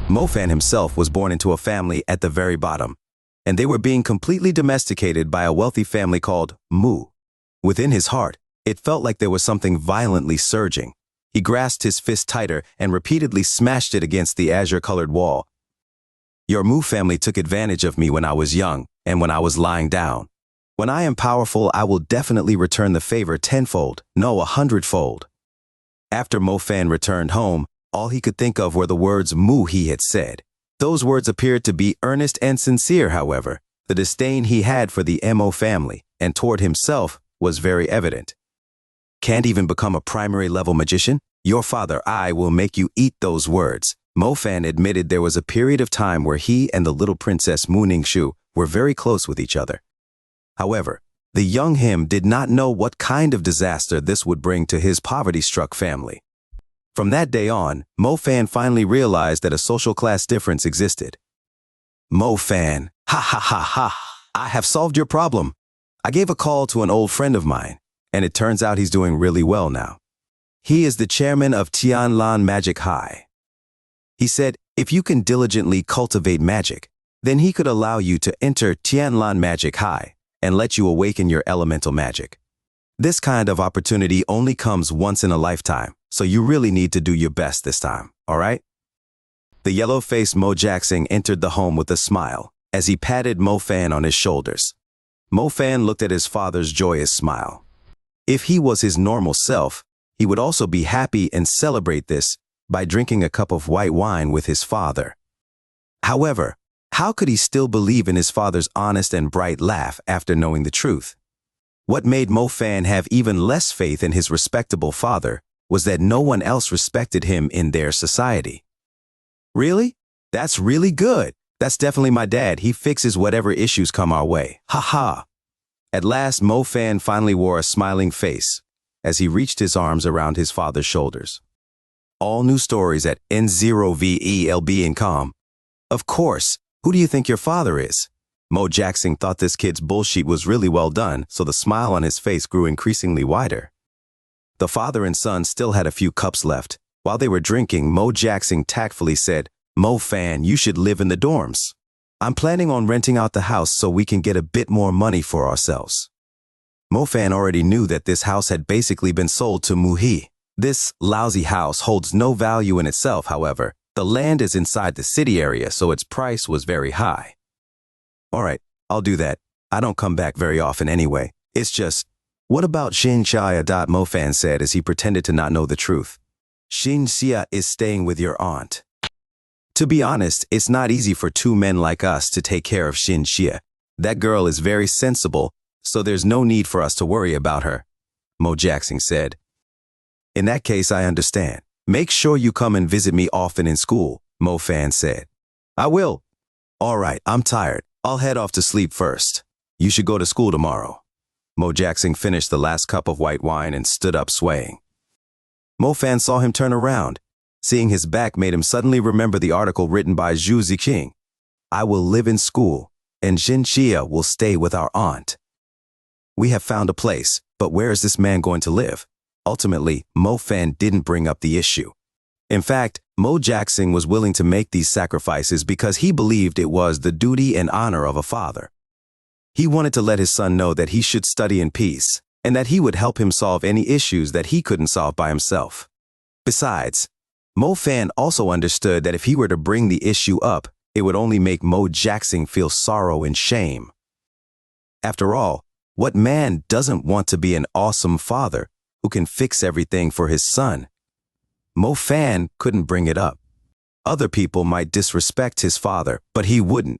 Mo Fan himself was born into a family at the very bottom, and they were being completely domesticated by a wealthy family called Mu. Within his heart, it felt like there was something violently surging. He grasped his fist tighter and repeatedly smashed it against the azure-colored wall. Your Mu family took advantage of me when I was young and when I was lying down. When I am powerful, I will definitely return the favor tenfold, no, 100-fold. After Mo Fan returned home, all he could think of were the words Mu he had said. Those words appeared to be earnest and sincere, however. The disdain he had for the Mo family and toward himself was very evident. Can't even become a primary level magician? Your father, I will make you eat those words. Mo Fan admitted there was a period of time where he and the little princess Mu Ningshu were very close with each other. However, the young him did not know what kind of disaster this would bring to his poverty-struck family. From that day on, Mo Fan finally realized that a social class difference existed. Mo Fan, ha ha ha ha, I have solved your problem. I gave a call to an old friend of mine, and it turns out he's doing really well now. He is the chairman of Tianlan Magic High. He said, if you can diligently cultivate magic, then he could allow you to enter Tianlan Magic High and let you awaken your elemental magic. This kind of opportunity only comes once in a lifetime, so you really need to do your best this time, all right? The yellow-faced Mo Jackson entered the home with a smile as he patted Mo Fan on his shoulders. Mo Fan looked at his father's joyous smile. If he was his normal self, he would also be happy and celebrate this by drinking a cup of white wine with his father. However, how could he still believe in his father's honest and bright laugh after knowing the truth? What made Mo Fan have even less faith in his respectable father was that no one else respected him in their society. Really? That's really good. That's definitely my dad. He fixes whatever issues come our way. Ha ha. At last, Mo Fan finally wore a smiling face as he reached his arms around his father's shoulders. All new stories at N0VELB.com. Of course, who do you think your father is? Mo Jackson thought this kid's bullshit was really well done, so the smile on his face grew increasingly wider. The father and son still had a few cups left. While they were drinking, Mo Jackson tactfully said, Mo Fan, you should live in the dorms. I'm planning on renting out the house so we can get a bit more money for ourselves. Mo Fan already knew that this house had basically been sold to Mu He. This lousy house holds no value in itself, however. The land is inside the city area, so its price was very high. All right, I'll do that. I don't come back very often anyway. It's just, what about Shin Xia? Mo Fan said as he pretended to not know the truth. Shin Xia is staying with your aunt. To be honest, it's not easy for two men like us to take care of Shin Xia. That girl is very sensible, so there's no need for us to worry about her, Mo Jackson said. In that case, I understand. Make sure you come and visit me often in school, Mo Fan said. I will. All right, I'm tired. I'll head off to sleep first. You should go to school tomorrow. Mo Jackson finished the last cup of white wine and stood up swaying. Mo Fan saw him turn around. Seeing his back made him suddenly remember the article written by Zhu Ziqing. I will live in school, and Shin Xia will stay with our aunt. We have found a place, but where is this man going to live? Ultimately, Mo Fan didn't bring up the issue. In fact, Mo Jackson was willing to make these sacrifices because he believed it was the duty and honor of a father. He wanted to let his son know that he should study in peace, and that he would help him solve any issues that he couldn't solve by himself. Besides, Mo Fan also understood that if he were to bring the issue up, it would only make Mo Jackson feel sorrow and shame. After all, what man doesn't want to be an awesome father who can fix everything for his son? Mo Fan couldn't bring it up. Other people might disrespect his father, but he wouldn't.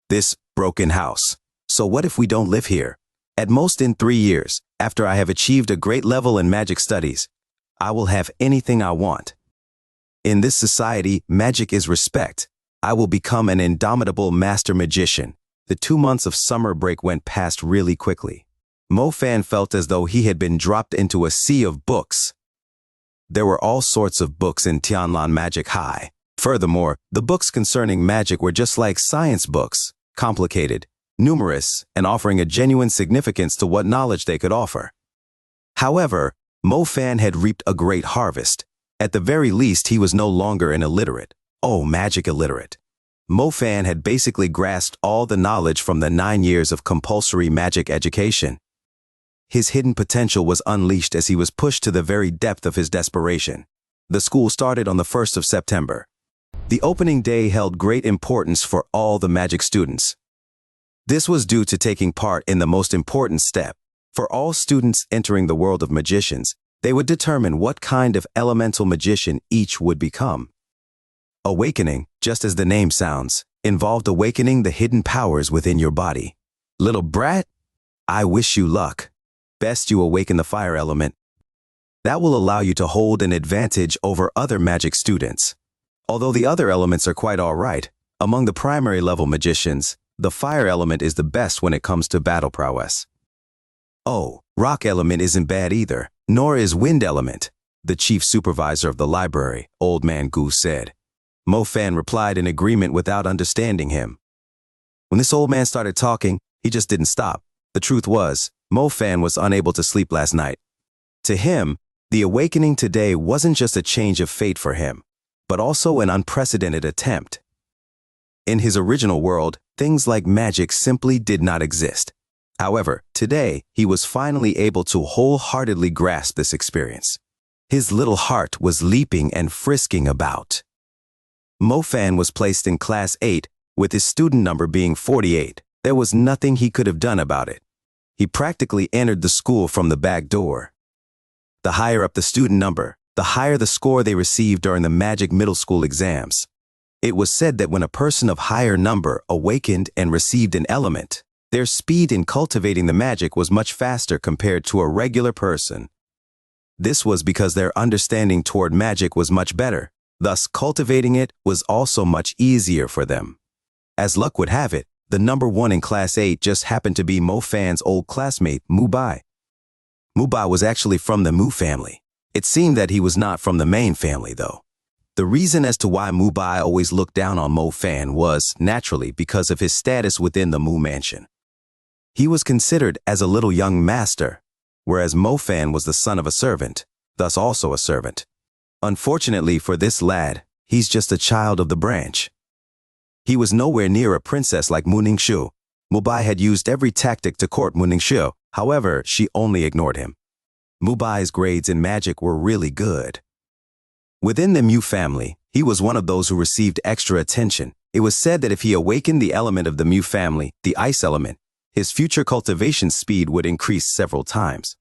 This broken house. So what if we don't live here? At most in 3 years, after I have achieved a great level in magic studies, I will have anything I want. In this society, magic is respect. I will become an indomitable master magician. The 2 months of summer break went past really quickly. Mo Fan felt as though he had been dropped into a sea of books. There were all sorts of books in Tianlan Magic High. Furthermore, the books concerning magic were just like science books, complicated, numerous, and offering a genuine significance to what knowledge they could offer. However, Mo Fan had reaped a great harvest. At the very least, he was no longer an illiterate. Oh, magic illiterate. Mo Fan had basically grasped all the knowledge from the 9 years of compulsory magic education. His hidden potential was unleashed as he was pushed to the very depth of his desperation. The school started on the 1st of September. The opening day held great importance for all the magic students. This was due to taking part in the most important step. For all students entering the world of magicians, they would determine what kind of elemental magician each would become. Awakening, just as the name sounds, involved awakening the hidden powers within your body. Little brat, I wish you luck. Best you awaken the fire element. That will allow you to hold an advantage over other magic students. Although the other elements are quite alright, among the primary level magicians, the fire element is the best when it comes to battle prowess. Oh, rock element isn't bad either, nor is wind element, the chief supervisor of the library, Old Man Goose said. Mo Fan replied in agreement without understanding him. When this old man started talking, he just didn't stop. The truth was, Mo Fan was unable to sleep last night. To him, the awakening today wasn't just a change of fate for him, but also an unprecedented attempt. In his original world, things like magic simply did not exist. However, today, he was finally able to wholeheartedly grasp this experience. His little heart was leaping and frisking about. Mo Fan was placed in Class 8, with his student number being 48. There was nothing he could have done about it. He practically entered the school from the back door. The higher up the student number, the higher the score they received during the magic middle school exams. It was said that when a person of higher number awakened and received an element, their speed in cultivating the magic was much faster compared to a regular person. This was because their understanding toward magic was much better, thus cultivating it was also much easier for them. As luck would have it, the number 1 in Class 8 just happened to be Mo Fan's old classmate, Mubai. Mubai was actually from the Mu family. It seemed that he was not from the main family, though. The reason as to why Mubai always looked down on Mo Fan was, naturally, because of his status within the Mu mansion. He was considered as a little young master, whereas Mo Fan was the son of a servant, thus also a servant. Unfortunately for this lad, he's just a child of the branch. He was nowhere near a princess like Mu Ningxiu. Mubai had used every tactic to court Mu Ningxiu. However, she only ignored him. Mubai's grades in magic were really good. Within the Mu family, he was one of those who received extra attention. It was said that if he awakened the element of the Mu family, the ice element, his future cultivation speed would increase several times.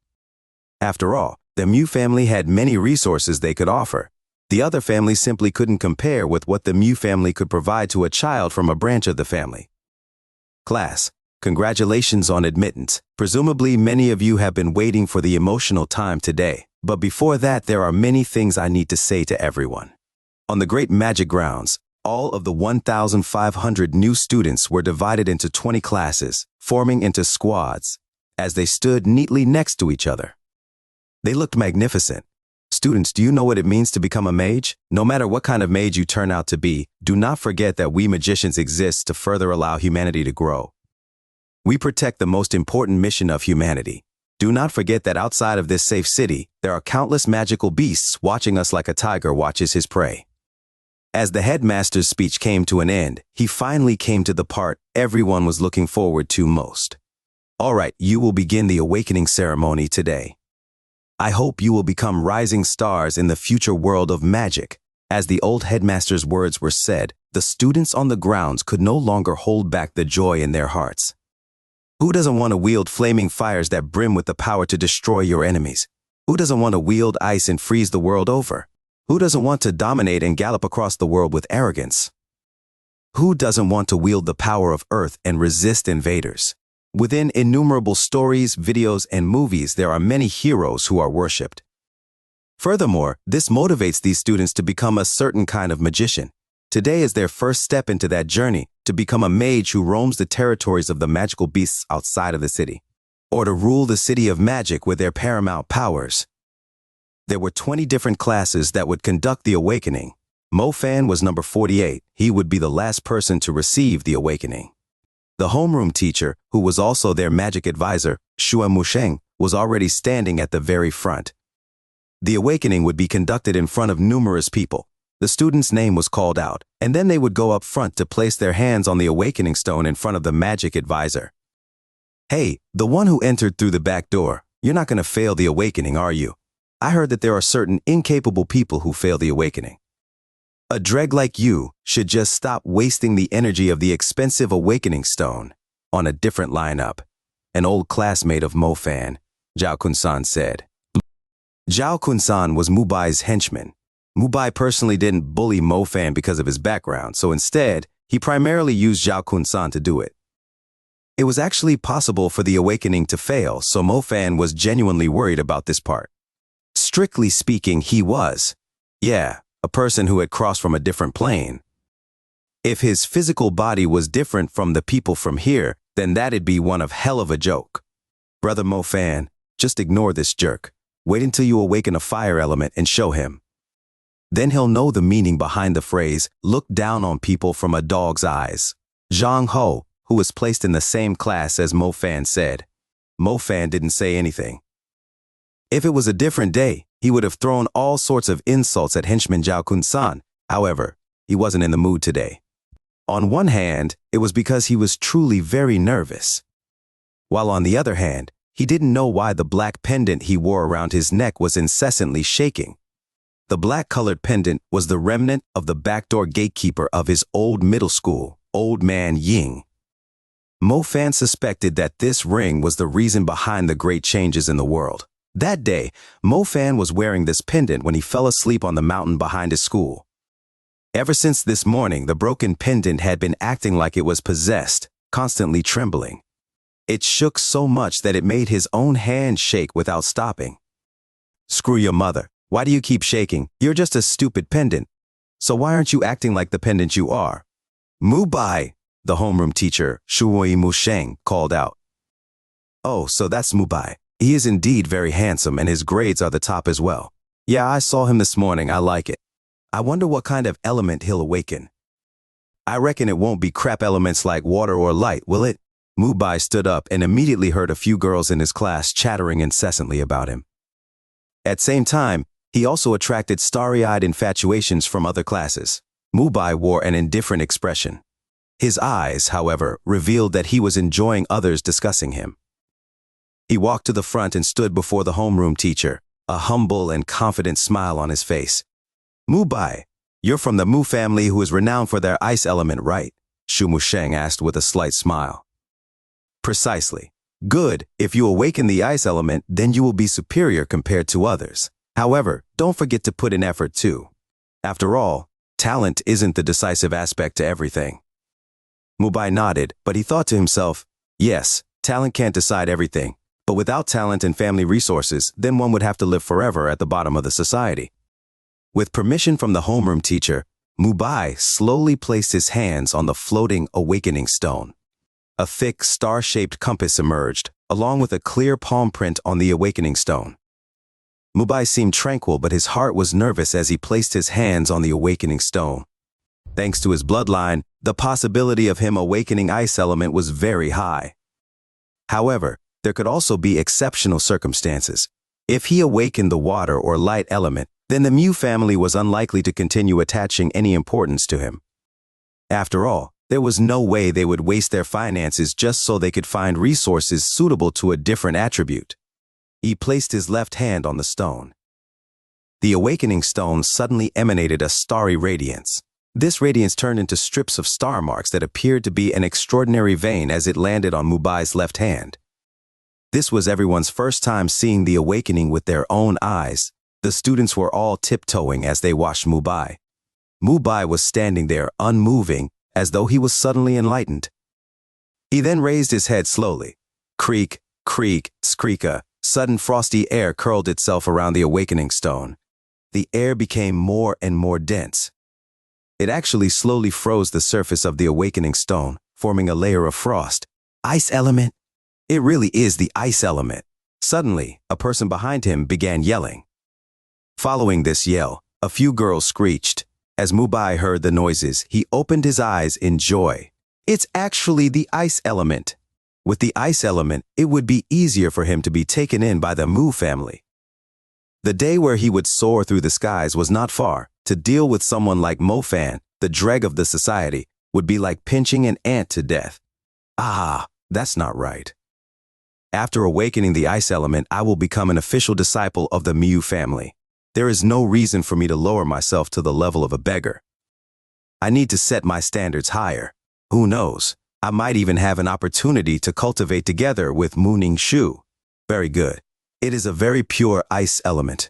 After all, the Mu family had many resources they could offer. The other families simply couldn't compare with what the Mu family could provide to a child from a branch of the family. Class, congratulations on admittance. Presumably many of you have been waiting for the emotional time today. But before that, there are many things I need to say to everyone. On the Great Magic Grounds, all of the 1,500 new students were divided into 20 classes, forming into squads, as they stood neatly next to each other. They looked magnificent. Students, do you know what it means to become a mage? No matter what kind of mage you turn out to be, do not forget that we magicians exist to further allow humanity to grow. We protect the most important mission of humanity. Do not forget that outside of this safe city, there are countless magical beasts watching us like a tiger watches his prey. As the headmaster's speech came to an end, he finally came to the part everyone was looking forward to most. All right, you will begin the awakening ceremony today. I hope you will become rising stars in the future world of magic. As the old headmaster's words were said, the students on the grounds could no longer hold back the joy in their hearts. Who doesn't want to wield flaming fires that brim with the power to destroy your enemies? Who doesn't want to wield ice and freeze the world over? Who doesn't want to dominate and gallop across the world with arrogance? Who doesn't want to wield the power of earth and resist invaders? Within innumerable stories, videos, and movies, there are many heroes who are worshipped. Furthermore, this motivates these students to become a certain kind of magician. Today is their first step into that journey, to become a mage who roams the territories of the magical beasts outside of the city, or to rule the city of magic with their paramount powers. There were 20 different classes that would conduct the awakening. Mo Fan was number 48. He would be the last person to receive the awakening. The homeroom teacher, who was also their magic advisor, Shua Musheng, was already standing at the very front. The awakening would be conducted in front of numerous people. The student's name was called out, and then they would go up front to place their hands on the awakening stone in front of the magic advisor. Hey, the one who entered through the back door, you're not going to fail the awakening, are you? I heard that there are certain incapable people who fail the awakening. A dreg like you should just stop wasting the energy of the expensive awakening stone on a different lineup, an old classmate of Mo Fan, Zhao Kunsan said. Zhao Kunsan was Mubai's henchman. Mubai personally didn't bully Mo Fan because of his background, so instead, he primarily used Zhao Kun-san to do it. It was actually possible for the awakening to fail, so Mo Fan was genuinely worried about this part. Strictly speaking, he was, a person who had crossed from a different plane. If his physical body was different from the people from here, then that'd be one of hell of a joke. Brother Mo Fan, just ignore this jerk. Wait until you awaken a fire element and show him. Then he'll know the meaning behind the phrase, look down on people from a dog's eyes. Zhang Ho, who was placed in the same class as Mo Fan, said. Mo Fan didn't say anything. If it was a different day, he would have thrown all sorts of insults at henchman Zhao Kun-san. However, he wasn't in the mood today. On one hand, it was because he was truly very nervous. While on the other hand, he didn't know why the black pendant he wore around his neck was incessantly shaking. The black-colored pendant was the remnant of the backdoor gatekeeper of his old middle school, Old Man Ying. Mo Fan suspected that this ring was the reason behind the great changes in the world. That day, Mo Fan was wearing this pendant when he fell asleep on the mountain behind his school. Ever since this morning, the broken pendant had been acting like it was possessed, constantly trembling. It shook so much that it made his own hand shake without stopping. Screw your mother. Why do you keep shaking? You're just a stupid pendant. So why aren't you acting like the pendant you are? Mu Bai, the homeroom teacher, Shuoi Mu Sheng, called out. Oh, so that's Mu Bai. He is indeed very handsome and his grades are the top as well. Yeah, I saw him this morning. I like it. I wonder what kind of element he'll awaken. I reckon it won't be crap elements like water or light, will it? Mu Bai stood up and immediately heard a few girls in his class chattering incessantly about him. At same time, he also attracted starry-eyed infatuations from other classes. Mu Bai wore an indifferent expression. His eyes, however, revealed that he was enjoying others discussing him. He walked to the front and stood before the homeroom teacher, a humble and confident smile on his face. Mu Bai, you're from the Mu family who is renowned for their ice element, right? Shu Mu Sheng asked with a slight smile. Precisely. Good, if you awaken the ice element, then you will be superior compared to others. However, don't forget to put in effort too. After all, talent isn't the decisive aspect to everything. Mu Bai nodded, but he thought to himself, yes, talent can't decide everything, but without talent and family resources, then one would have to live forever at the bottom of the society. With permission from the homeroom teacher, Mu Bai slowly placed his hands on the floating awakening stone. A thick, star-shaped compass emerged, along with a clear palm print on the awakening stone. Mu Bai seemed tranquil, but his heart was nervous as he placed his hands on the awakening stone. Thanks to his bloodline, the possibility of him awakening ice element was very high. However, there could also be exceptional circumstances. If he awakened the water or light element, then the Mu family was unlikely to continue attaching any importance to him. After all, there was no way they would waste their finances just so they could find resources suitable to a different attribute. He placed his left hand on the stone. The awakening stone suddenly emanated a starry radiance. This radiance turned into strips of star marks that appeared to be an extraordinary vein as it landed on Mu Bai's left hand. This was everyone's first time seeing the awakening with their own eyes. The students were all tiptoeing as they watched Mu Bai. Mu Bai was standing there unmoving, as though he was suddenly enlightened. He then raised his head slowly. Creak, creak, screeka. Sudden frosty air curled itself around the awakening stone. The air became more and more dense. It actually slowly froze the surface of the awakening stone, forming a layer of frost. Ice element? It really is the ice element. Suddenly, a person behind him began yelling. Following this yell, a few girls screeched. As Mu Bai heard the noises, he opened his eyes in joy. It's actually the ice element. With the ice element, it would be easier for him to be taken in by the Mu family. The day where he would soar through the skies was not far. To deal with someone like Mo Fan, the dreg of the society, would be like pinching an ant to death. Ah, that's not right. After awakening the ice element, I will become an official disciple of the Mu family. There is no reason for me to lower myself to the level of a beggar. I need to set my standards higher. Who knows? I might even have an opportunity to cultivate together with Mu Ningshu. Very good. It is a very pure ice element.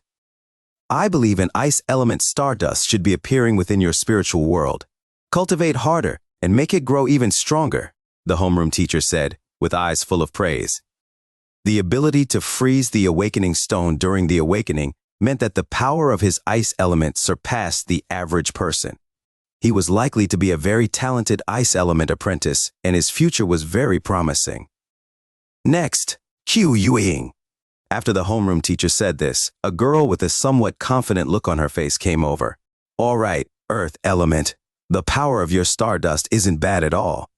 I believe an ice element stardust should be appearing within your spiritual world. Cultivate harder, and make it grow even stronger, the homeroom teacher said, with eyes full of praise. The ability to freeze the awakening stone during the awakening meant that the power of his ice element surpassed the average person. He was likely to be a very talented ice element apprentice, and his future was very promising. Next, Qiu Yuing. After the homeroom teacher said this, a girl with a somewhat confident look on her face came over. All right, Earth element. The power of your stardust isn't bad at all.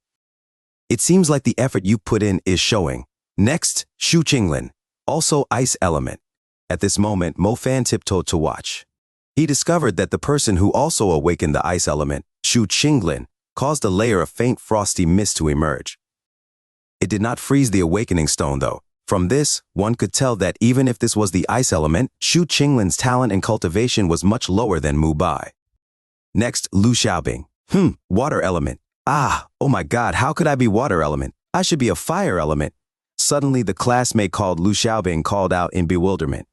It seems like the effort you put in is showing. Next, Shu Qinglin, also ice element. At this moment, Mo Fan tiptoed to watch. He discovered that the person who also awakened the ice element, Shu Qinglin, caused a layer of faint frosty mist to emerge. It did not freeze the awakening stone, though. From this, one could tell that even if this was the ice element, Shu Qinglin's talent and cultivation was much lower than Mu Bai. Next, Lu Xiaobing. Water element. Oh my god, how could I be water element? I should be a fire element. Suddenly, the classmate called Lu Xiaobing called out in bewilderment.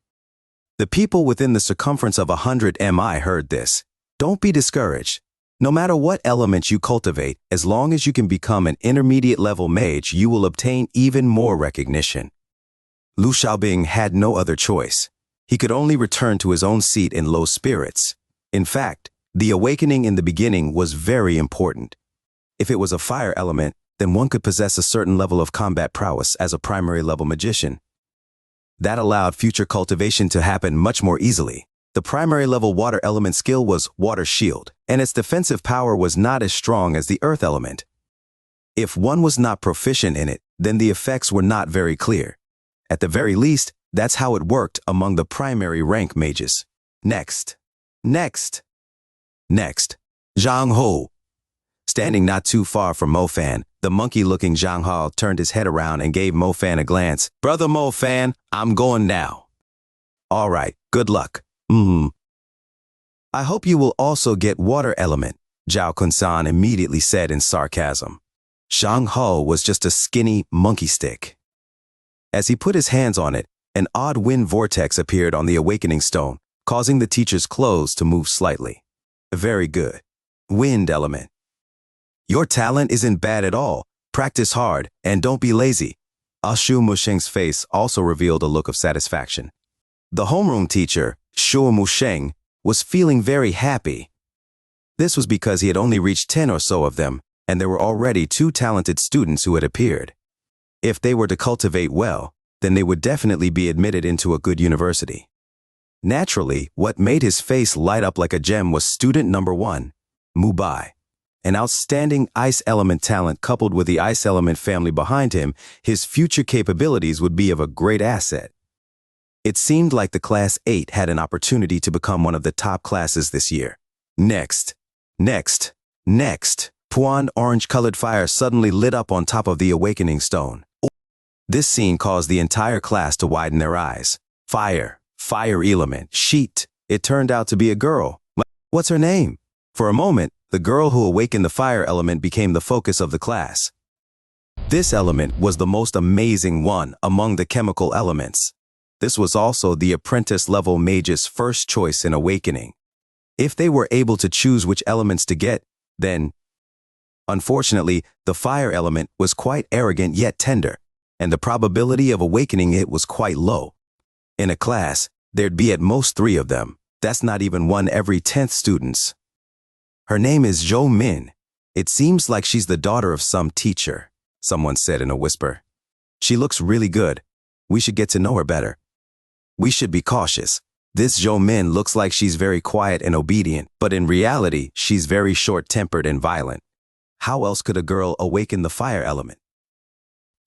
The people within the circumference of 100 mi heard this. Don't be discouraged. No matter what element you cultivate, as long as you can become an intermediate level mage, you will obtain even more recognition. Lu Xiaobing had no other choice. He could only return to his own seat in low spirits. In fact, the awakening in the beginning was very important. If it was a fire element, then one could possess a certain level of combat prowess as a primary level magician. That allowed future cultivation to happen much more easily. The primary level water element skill was Water Shield, and its defensive power was not as strong as the earth element. If one was not proficient in it, then the effects were not very clear. At the very least, that's how it worked among the primary rank mages. Next, Zhang Ho. Standing not too far from Mo Fan, the monkey-looking Zhang Ho turned his head around and gave Mo Fan a glance. Brother Mo Fan, I'm going now. All right, good luck. I hope you will also get water element, Zhao Kunsan immediately said in sarcasm. Zhang Ho was just a skinny monkey stick. As he put his hands on it, an odd wind vortex appeared on the awakening stone, causing the teacher's clothes to move slightly. Very good. Wind element. Your talent isn't bad at all. Practice hard and don't be lazy. Shu Musheng's face also revealed a look of satisfaction. The homeroom teacher, Shu Musheng, was feeling very happy. This was because he had only reached 10 or so of them, and there were already 2 talented students who had appeared. If they were to cultivate well, then they would definitely be admitted into a good university. Naturally, what made his face light up like a gem was student number 1, Mu Bai. An outstanding ice element talent coupled with the ice element family behind him, his future capabilities would be of a great asset. It seemed like the Class 8 had an opportunity to become one of the top classes this year. Next. Puan orange-colored fire suddenly lit up on top of the awakening stone. This scene caused the entire class to widen their eyes. Fire element, sheet. It turned out to be a girl. What's her name? For a moment, the girl who awakened the fire element became the focus of the class. This element was the most amazing one among the chemical elements. This was also the apprentice-level mage's first choice in awakening. If they were able to choose which elements to get, then... Unfortunately, the fire element was quite arrogant yet tender, and the probability of awakening it was quite low. In a class, there'd be at most 3 of them. That's not even 1 every 10th students. Her name is Zhou Min. It seems like she's the daughter of some teacher, someone said in a whisper. She looks really good. We should get to know her better. We should be cautious. This Zhou Min looks like she's very quiet and obedient, but in reality, she's very short-tempered and violent. How else could a girl awaken the fire element?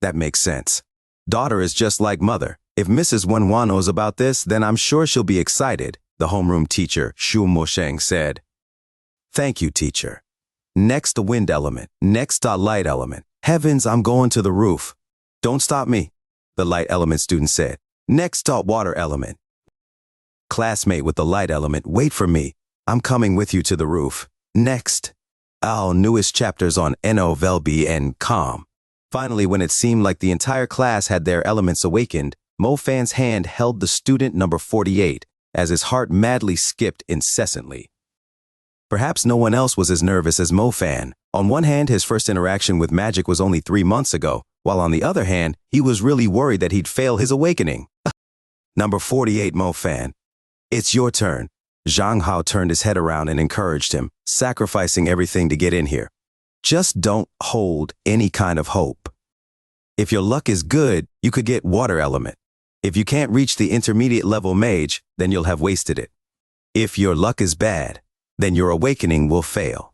That makes sense. Daughter is just like mother. If Mrs. Wenhua knows about this, then I'm sure she'll be excited, the homeroom teacher, Shu Mosheng, said. Thank you, teacher. Next, the wind element. Next, light element. Heavens, I'm going to the roof. Don't stop me, the light element student said. Next, water element. Classmate with the light element, wait for me. I'm coming with you to the roof. Next. Newest chapters on enro, velby, and calm. Finally, when it seemed like the entire class had their elements awakened, Mo Fan's hand held the student number 48, as his heart madly skipped incessantly. Perhaps no one else was as nervous as Mo Fan, On one hand, his first interaction with magic was only 3 months ago, while on the other hand, he was really worried that he'd fail his awakening. Number 48, Mo Fan. It's your turn. Zhang Hao turned his head around and encouraged him, sacrificing everything to get in here. Just don't hold any kind of hope. If your luck is good, you could get water element. If you can't reach the intermediate level mage, then you'll have wasted it. If your luck is bad, then your awakening will fail.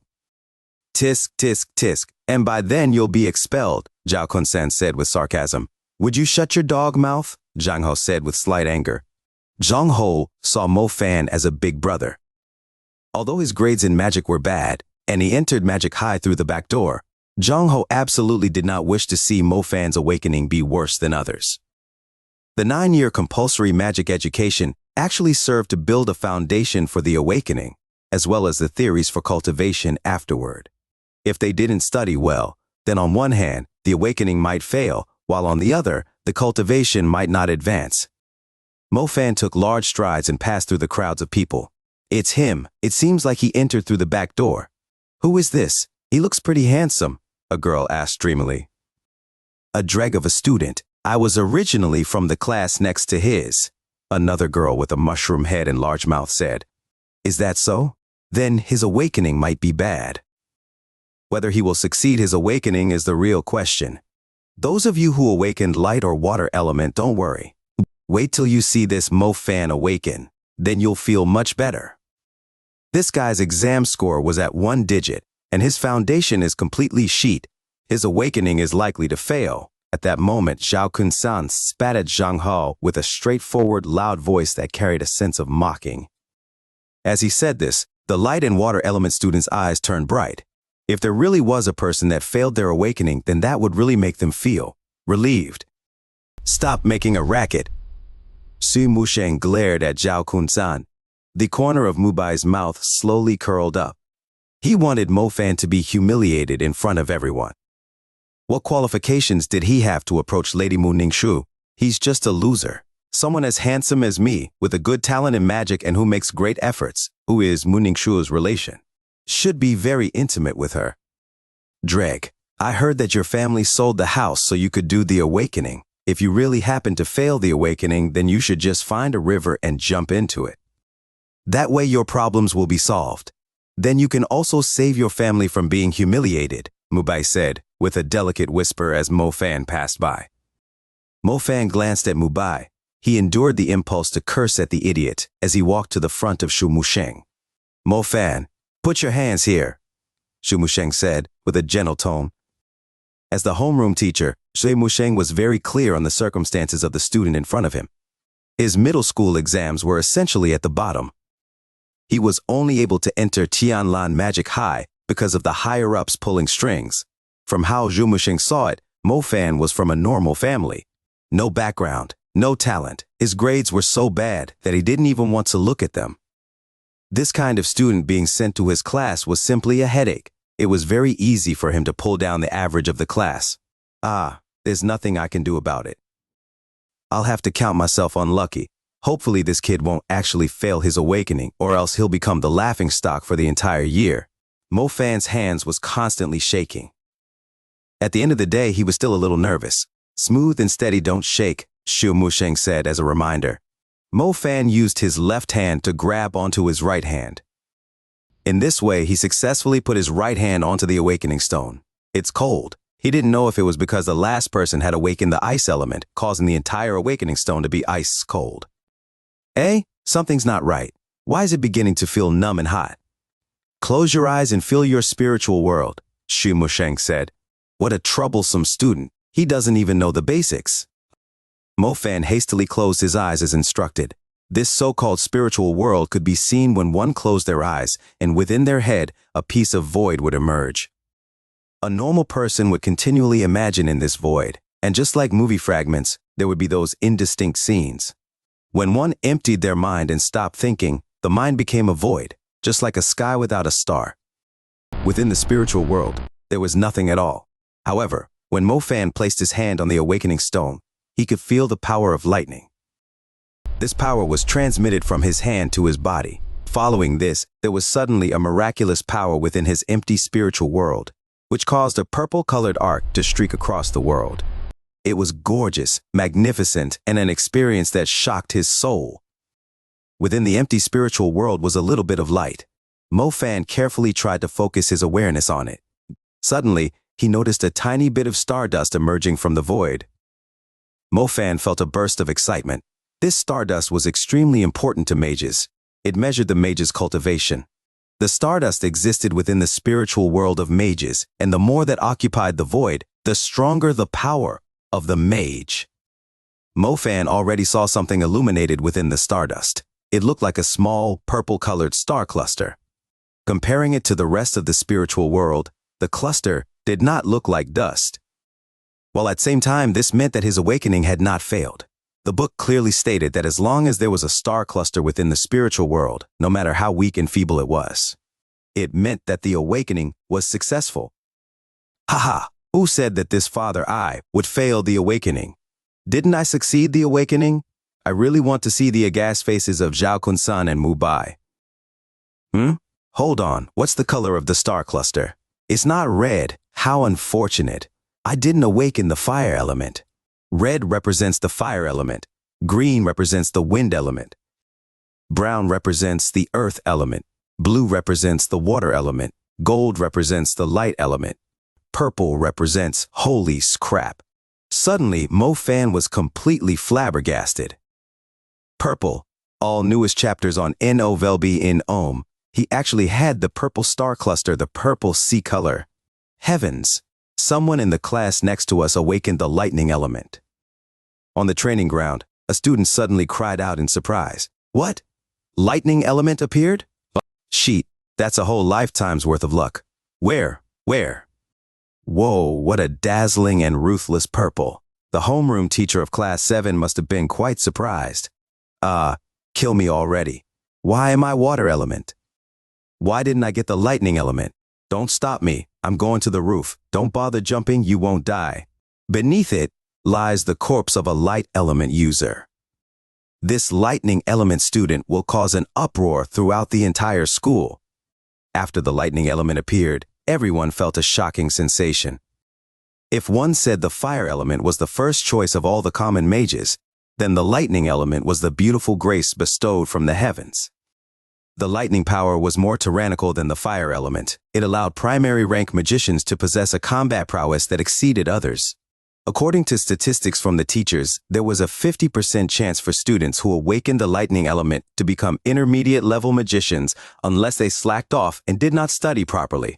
Tisk, tisk, tisk, and by then you'll be expelled, Zhao Kunsan said with sarcasm. Would you shut your dog mouth? Zhang Hao said with slight anger. Zhang Ho saw Mo Fan as a big brother. Although his grades in magic were bad, and he entered Magic High through the back door, Zhang Ho absolutely did not wish to see Mo Fan's awakening be worse than others. The 9-year compulsory magic education actually served to build a foundation for the awakening, as well as the theories for cultivation afterward. If they didn't study well, then on one hand, the awakening might fail, while on the other, the cultivation might not advance. Mo Fan took large strides and passed through the crowds of people. It's him. It seems like he entered through the back door. Who is this? He looks pretty handsome, a girl asked dreamily. A dreg of a student. I was originally from the class next to his, another girl with a mushroom head and large mouth said. Is that so? Then his awakening might be bad. Whether he will succeed his awakening is the real question. Those of you who awakened light or water element, don't worry. Wait till you see this Mo Fan awaken, then you'll feel much better. This guy's exam score was at 1 digit, and his foundation is completely sheet. His awakening is likely to fail. At that moment, Zhao Kunsan spat at Zhang Hao with a straightforward, loud voice that carried a sense of mocking. As he said this, the light and water element students' eyes turned bright. If there really was a person that failed their awakening, then that would really make them feel relieved. Stop making a racket. Su Musheng glared at Zhao Kunsan. The corner of Mubai's mouth slowly curled up. He wanted Mo Fan to be humiliated in front of everyone. What qualifications did he have to approach Lady Mu Ningxu? He's just a loser. Someone as handsome as me, with a good talent in magic and who makes great efforts, who is Mu Ningxu's relation, should be very intimate with her. Dreg, I heard that your family sold the house so you could do the awakening. If you really happen to fail the awakening, then you should just find a river and jump into it. That way your problems will be solved. Then you can also save your family from being humiliated, Mubai said, with a delicate whisper as Mo Fan passed by. Mo Fan glanced at Mubai. He endured the impulse to curse at the idiot as he walked to the front of Shu Musheng. Mo Fan, put your hands here, Shu Musheng said, with a gentle tone. As the homeroom teacher, Shu Musheng was very clear on the circumstances of the student in front of him. His middle school exams were essentially at the bottom. He was only able to enter Tianlan Magic High because of the higher-ups pulling strings. From how Zhu Musheng saw it, Mo Fan was from a normal family. No background, no talent. His grades were so bad that he didn't even want to look at them. This kind of student being sent to his class was simply a headache. It was very easy for him to pull down the average of the class. There's nothing I can do about it. I'll have to count myself unlucky. Hopefully this kid won't actually fail his awakening, or else he'll become the laughingstock for the entire year. Mo Fan's hands was constantly shaking. At the end of the day, he was still a little nervous. Smooth and steady, don't shake, Shu Musheng said as a reminder. Mo Fan used his left hand to grab onto his right hand. In this way, he successfully put his right hand onto the awakening stone. It's cold. He didn't know if it was because the last person had awakened the ice element, causing the entire awakening stone to be ice cold. Something's not right. Why is it beginning to feel numb and hot? Close your eyes and feel your spiritual world, Shu Musheng said. What a troublesome student. He doesn't even know the basics. Mo Fan hastily closed his eyes as instructed. This so-called spiritual world could be seen when one closed their eyes, and within their head, a piece of void would emerge. A normal person would continually imagine in this void, and just like movie fragments, there would be those indistinct scenes. When one emptied their mind and stopped thinking, the mind became a void, just like a sky without a star. Within the spiritual world, there was nothing at all. However, when Mo Fan placed his hand on the awakening stone, he could feel the power of lightning. This power was transmitted from his hand to his body. Following this, there was suddenly a miraculous power within his empty spiritual world. which caused a purple-colored arc to streak across the world. It was gorgeous, magnificent, and an experience that shocked his soul. Within the empty spiritual world was a little bit of light. Mo Fan carefully tried to focus his awareness on it. Suddenly, he noticed a tiny bit of stardust emerging from the void. Mo Fan felt a burst of excitement. This stardust was extremely important to mages. It measured the mage's cultivation. The stardust existed within the spiritual world of mages, and the more that occupied the void, the stronger the power of the mage. Mo Fan already saw something illuminated within the stardust. It looked like a small, purple-colored star cluster. Comparing it to the rest of the spiritual world, the cluster did not look like dust. While at the same time, this meant that his awakening had not failed. The book clearly stated that as long as there was a star cluster within the spiritual world, no matter how weak and feeble it was, it meant that the awakening was successful. Haha, who said that this father I would fail the awakening? Didn't I succeed the awakening? I really want to see the aghast faces of Zhao Kun-san and Mu Bai. Hold on, what's the color of the star cluster? It's not red. How unfortunate. I didn't awaken the fire element. Red represents the fire element. Green represents the wind element. Brown represents the earth element. Blue represents the water element. Gold represents the light element. Purple represents holy crap. Suddenly, Mo Fan was completely flabbergasted. Purple. All newest chapters on NO Velby in Ohm. He actually had the purple star cluster, the purple sea color. Heavens! Someone in the class next to us awakened the lightning element. On the training ground, a student suddenly cried out in surprise. What? Lightning element appeared? Sheet, that's a whole lifetime's worth of luck. Where? Whoa, what a dazzling and ruthless purple. The homeroom teacher of class 7 must have been quite surprised. Kill me already. Why am I water element? Why didn't I get the lightning element? Don't stop me. I'm going to the roof. Don't bother jumping, you won't die. Beneath it lies the corpse of a light element user. This lightning element student will cause an uproar throughout the entire school. After the lightning element appeared, everyone felt a shocking sensation. If one said the fire element was the first choice of all the common mages, then the lightning element was the beautiful grace bestowed from the heavens. The lightning power was more tyrannical than the fire element. It allowed primary rank magicians to possess a combat prowess that exceeded others. According to statistics from the teachers, there was a 50% chance for students who awakened the lightning element to become intermediate-level magicians unless they slacked off and did not study properly.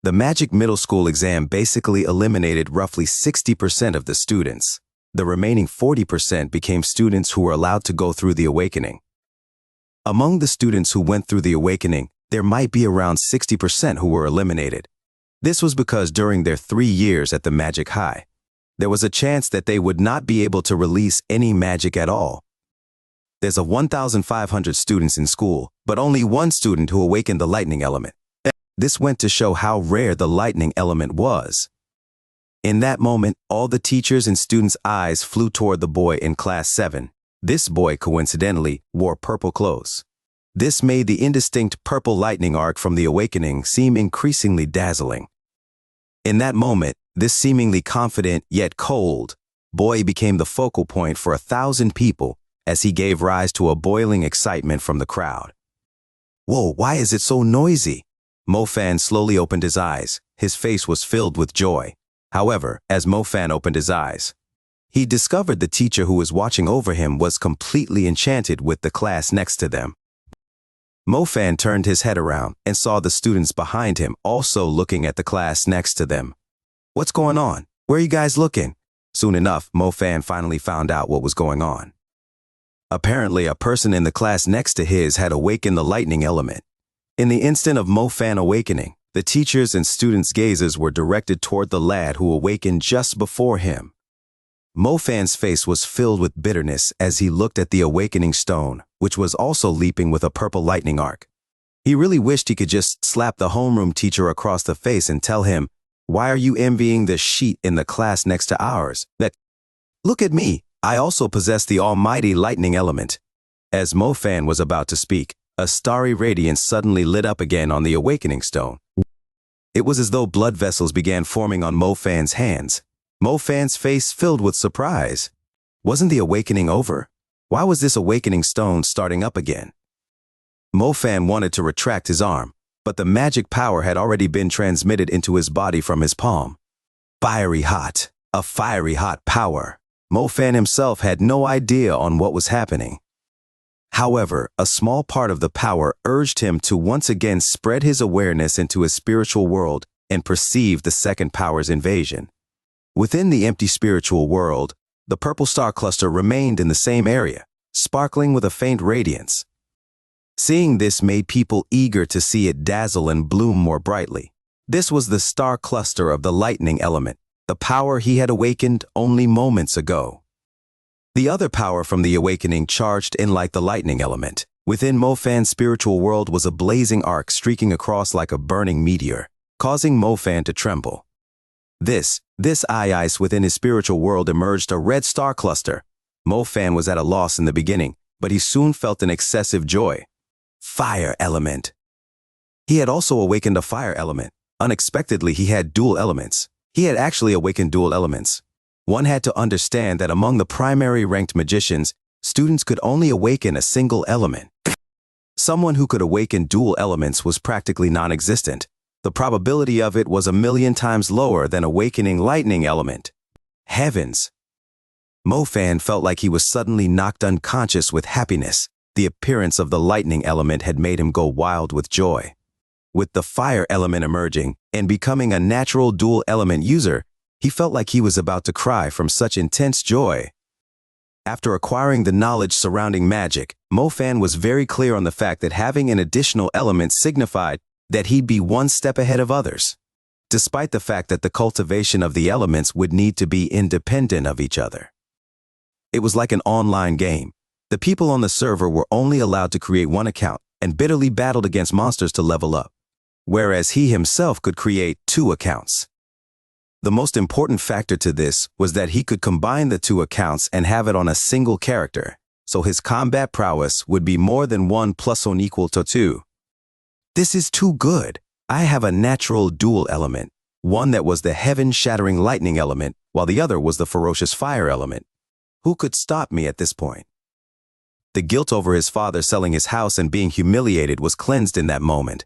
The Magic Middle School exam basically eliminated roughly 60% of the students. The remaining 40% became students who were allowed to go through the awakening. Among the students who went through the awakening, there might be around 60% who were eliminated. This was because during their 3 years at the Magic High, there was a chance that they would not be able to release any magic at all. There's 1,500 students in school, but only one student who awakened the lightning element. This went to show how rare the lightning element was. In that moment, all the teachers and students' eyes flew toward the boy in class 7. This boy, coincidentally, wore purple clothes. This made the indistinct purple lightning arc from the awakening seem increasingly dazzling. In that moment, this seemingly confident yet cold boy became the focal point for 1,000 people as he gave rise to a boiling excitement from the crowd. Whoa, why is it so noisy? Mo Fan slowly opened his eyes. His face was filled with joy. However, as Mo Fan opened his eyes, he discovered the teacher who was watching over him was completely enchanted with the class next to them. Mo Fan turned his head around and saw the students behind him also looking at the class next to them. What's going on? Where are you guys looking? Soon enough, Mo Fan finally found out what was going on. Apparently, a person in the class next to his had awakened the lightning element. In the instant of Mo Fan awakening, the teachers' and students' gazes were directed toward the lad who awakened just before him. Mo Fan's face was filled with bitterness as he looked at the awakening stone, which was also leaping with a purple lightning arc. He really wished he could just slap the homeroom teacher across the face and tell him, "Why are you envying the sheet in the class next to ours? Look at me, I also possess the almighty lightning element." As Mo Fan was about to speak, a starry radiance suddenly lit up again on the awakening stone. It was as though blood vessels began forming on Mo Fan's hands. Mo Fan's face filled with surprise. Wasn't the awakening over? Why was this awakening stone starting up again? Mo Fan wanted to retract his arm, but the magic power had already been transmitted into his body from his palm. Fiery hot, a fiery hot power. Mo Fan himself had no idea on what was happening. However, a small part of the power urged him to once again spread his awareness into his spiritual world and perceive the second power's invasion. Within the empty spiritual world, the purple star cluster remained in the same area, sparkling with a faint radiance. Seeing this made people eager to see it dazzle and bloom more brightly. This was the star cluster of the lightning element, the power he had awakened only moments ago. The other power from the awakening charged in like the lightning element. Within Mo Fan's spiritual world was a blazing arc streaking across like a burning meteor, causing Mo Fan to tremble. This ice within his spiritual world emerged a red star cluster. Mo Fan was at a loss in the beginning, but he soon felt an excessive joy. Fire element. He had also awakened a fire element. Unexpectedly, he had dual elements. He had actually awakened dual elements. One had to understand that among the primary ranked magicians, students could only awaken a single element. Someone who could awaken dual elements was practically non-existent. The probability of it was 1,000,000 times lower than awakening lightning element. Heavens! Mo Fan felt like he was suddenly knocked unconscious with happiness. The appearance of the lightning element had made him go wild with joy. With the fire element emerging and becoming a natural dual element user, he felt like he was about to cry from such intense joy. After acquiring the knowledge surrounding magic, Mo Fan was very clear on the fact that having an additional element signified that he'd be one step ahead of others, despite the fact that the cultivation of the elements would need to be independent of each other. It was like an online game. The people on the server were only allowed to create one account and bitterly battled against monsters to level up, whereas he himself could create 2 accounts. The most important factor to this was that he could combine the 2 accounts and have it on a single character, so his combat prowess would be more than 1 plus or equal to 2. This is too good. I have a natural dual element, one that was the heaven-shattering lightning element, while the other was the ferocious fire element. Who could stop me at this point? The guilt over his father selling his house and being humiliated was cleansed in that moment.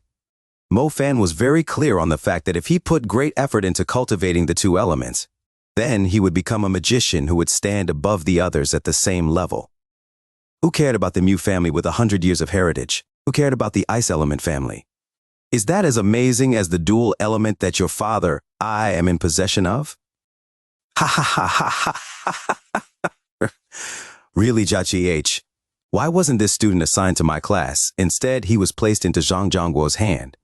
Mo Fan was very clear on the fact that if he put great effort into cultivating the 2 elements, then he would become a magician who would stand above the others at the same level. Who cared about the Mu family with 100 years of heritage? Who cared about the ice element family? Is that as amazing as the dual element that your father, I, am in possession of? Ha ha ha ha ha ha. Really, Jiaqi H. Why wasn't this student assigned to my class? Instead, he was placed into Zhang Jiangguo's hand.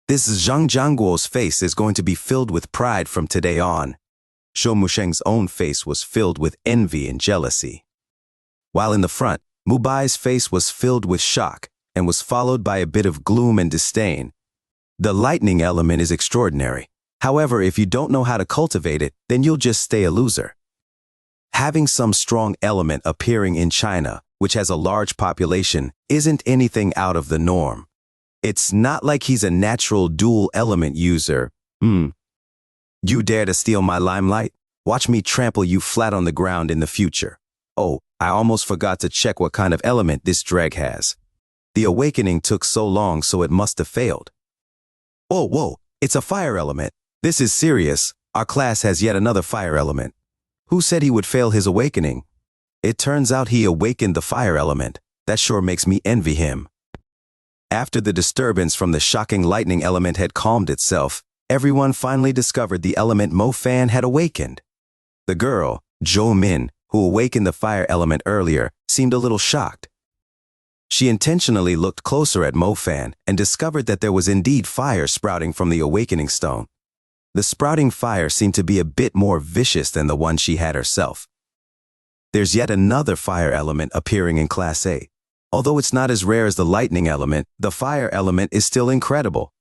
This Zhang Jiangguo's face is going to be filled with pride from today on. Shou Musheng's own face was filled with envy and jealousy. While in the front, Mubai's face was filled with shock and was followed by a bit of gloom and disdain. The lightning element is extraordinary. However, if you don't know how to cultivate it, then you'll just stay a loser. Having some strong element appearing in China, which has a large population, isn't anything out of the norm. It's not like he's a natural dual element user. You dare to steal my limelight? Watch me trample you flat on the ground in the future. Oh, I almost forgot to check what kind of element this drag has. The awakening took so long, so it must have failed. Whoa, it's a fire element. This is serious. Our class has yet another fire element. Who said he would fail his awakening? It turns out he awakened the fire element. That sure makes me envy him. After the disturbance from the shocking lightning element had calmed itself, everyone finally discovered the element Mo Fan had awakened. The girl, Jo Min, who awakened the fire element earlier, seemed a little shocked. She intentionally looked closer at Mo Fan and discovered that there was indeed fire sprouting from the awakening stone. The sprouting fire seemed to be a bit more vicious than the one she had herself. There's yet another fire element appearing in Class A. Although it's not as rare as the lightning element, the fire element is still incredible.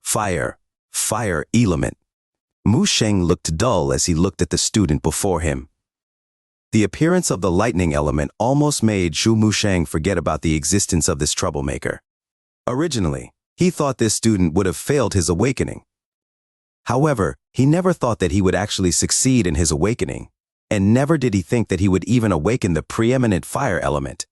Fire element. Mu Sheng looked dull as he looked at the student before him. The appearance of the lightning element almost made Shou Musheng forget about the existence of this troublemaker. Originally, he thought this student would have failed his awakening. However, he never thought that he would actually succeed in his awakening, and never did he think that he would even awaken the preeminent fire element.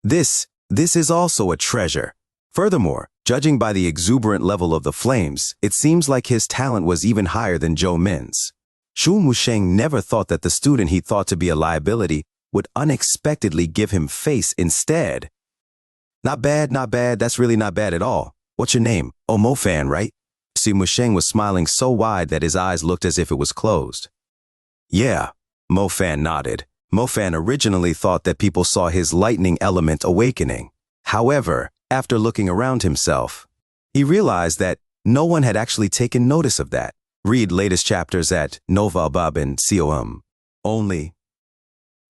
This is also a treasure. Furthermore, judging by the exuberant level of the flames, it seems like his talent was even higher than Zhou Min's. Shu Musheng never thought that the student he thought to be a liability would unexpectedly give him face instead. Not bad, that's really not bad at all. What's your name? Oh, Mofan, right? See, Musheng was smiling so wide that his eyes looked as if it was closed. Yeah, Mofan nodded. Mofan originally thought that people saw his lightning element awakening. However, after looking around himself, he realized that no one had actually taken notice of that. Read latest chapters at novalbabin.com. Only.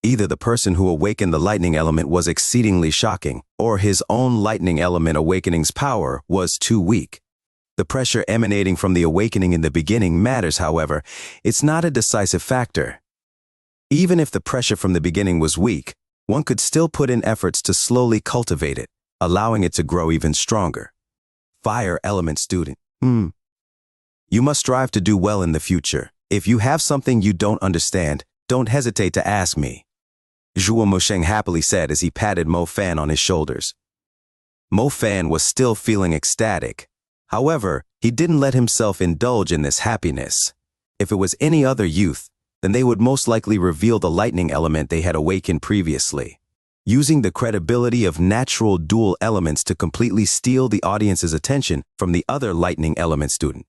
Either the person who awakened the lightning element was exceedingly shocking, or his own lightning element awakening's power was too weak. The pressure emanating from the awakening in the beginning matters, however. It's not a decisive factor. Even if the pressure from the beginning was weak, one could still put in efforts to slowly cultivate it, allowing it to grow even stronger. Fire element student. You must strive to do well in the future. If you have something you don't understand, don't hesitate to ask me, Zhuo Musheng happily said as he patted Mo Fan on his shoulders. Mo Fan was still feeling ecstatic. However, he didn't let himself indulge in this happiness. If it was any other youth, then they would most likely reveal the lightning element they had awakened previously, using the credibility of natural dual elements to completely steal the audience's attention from the other lightning element student.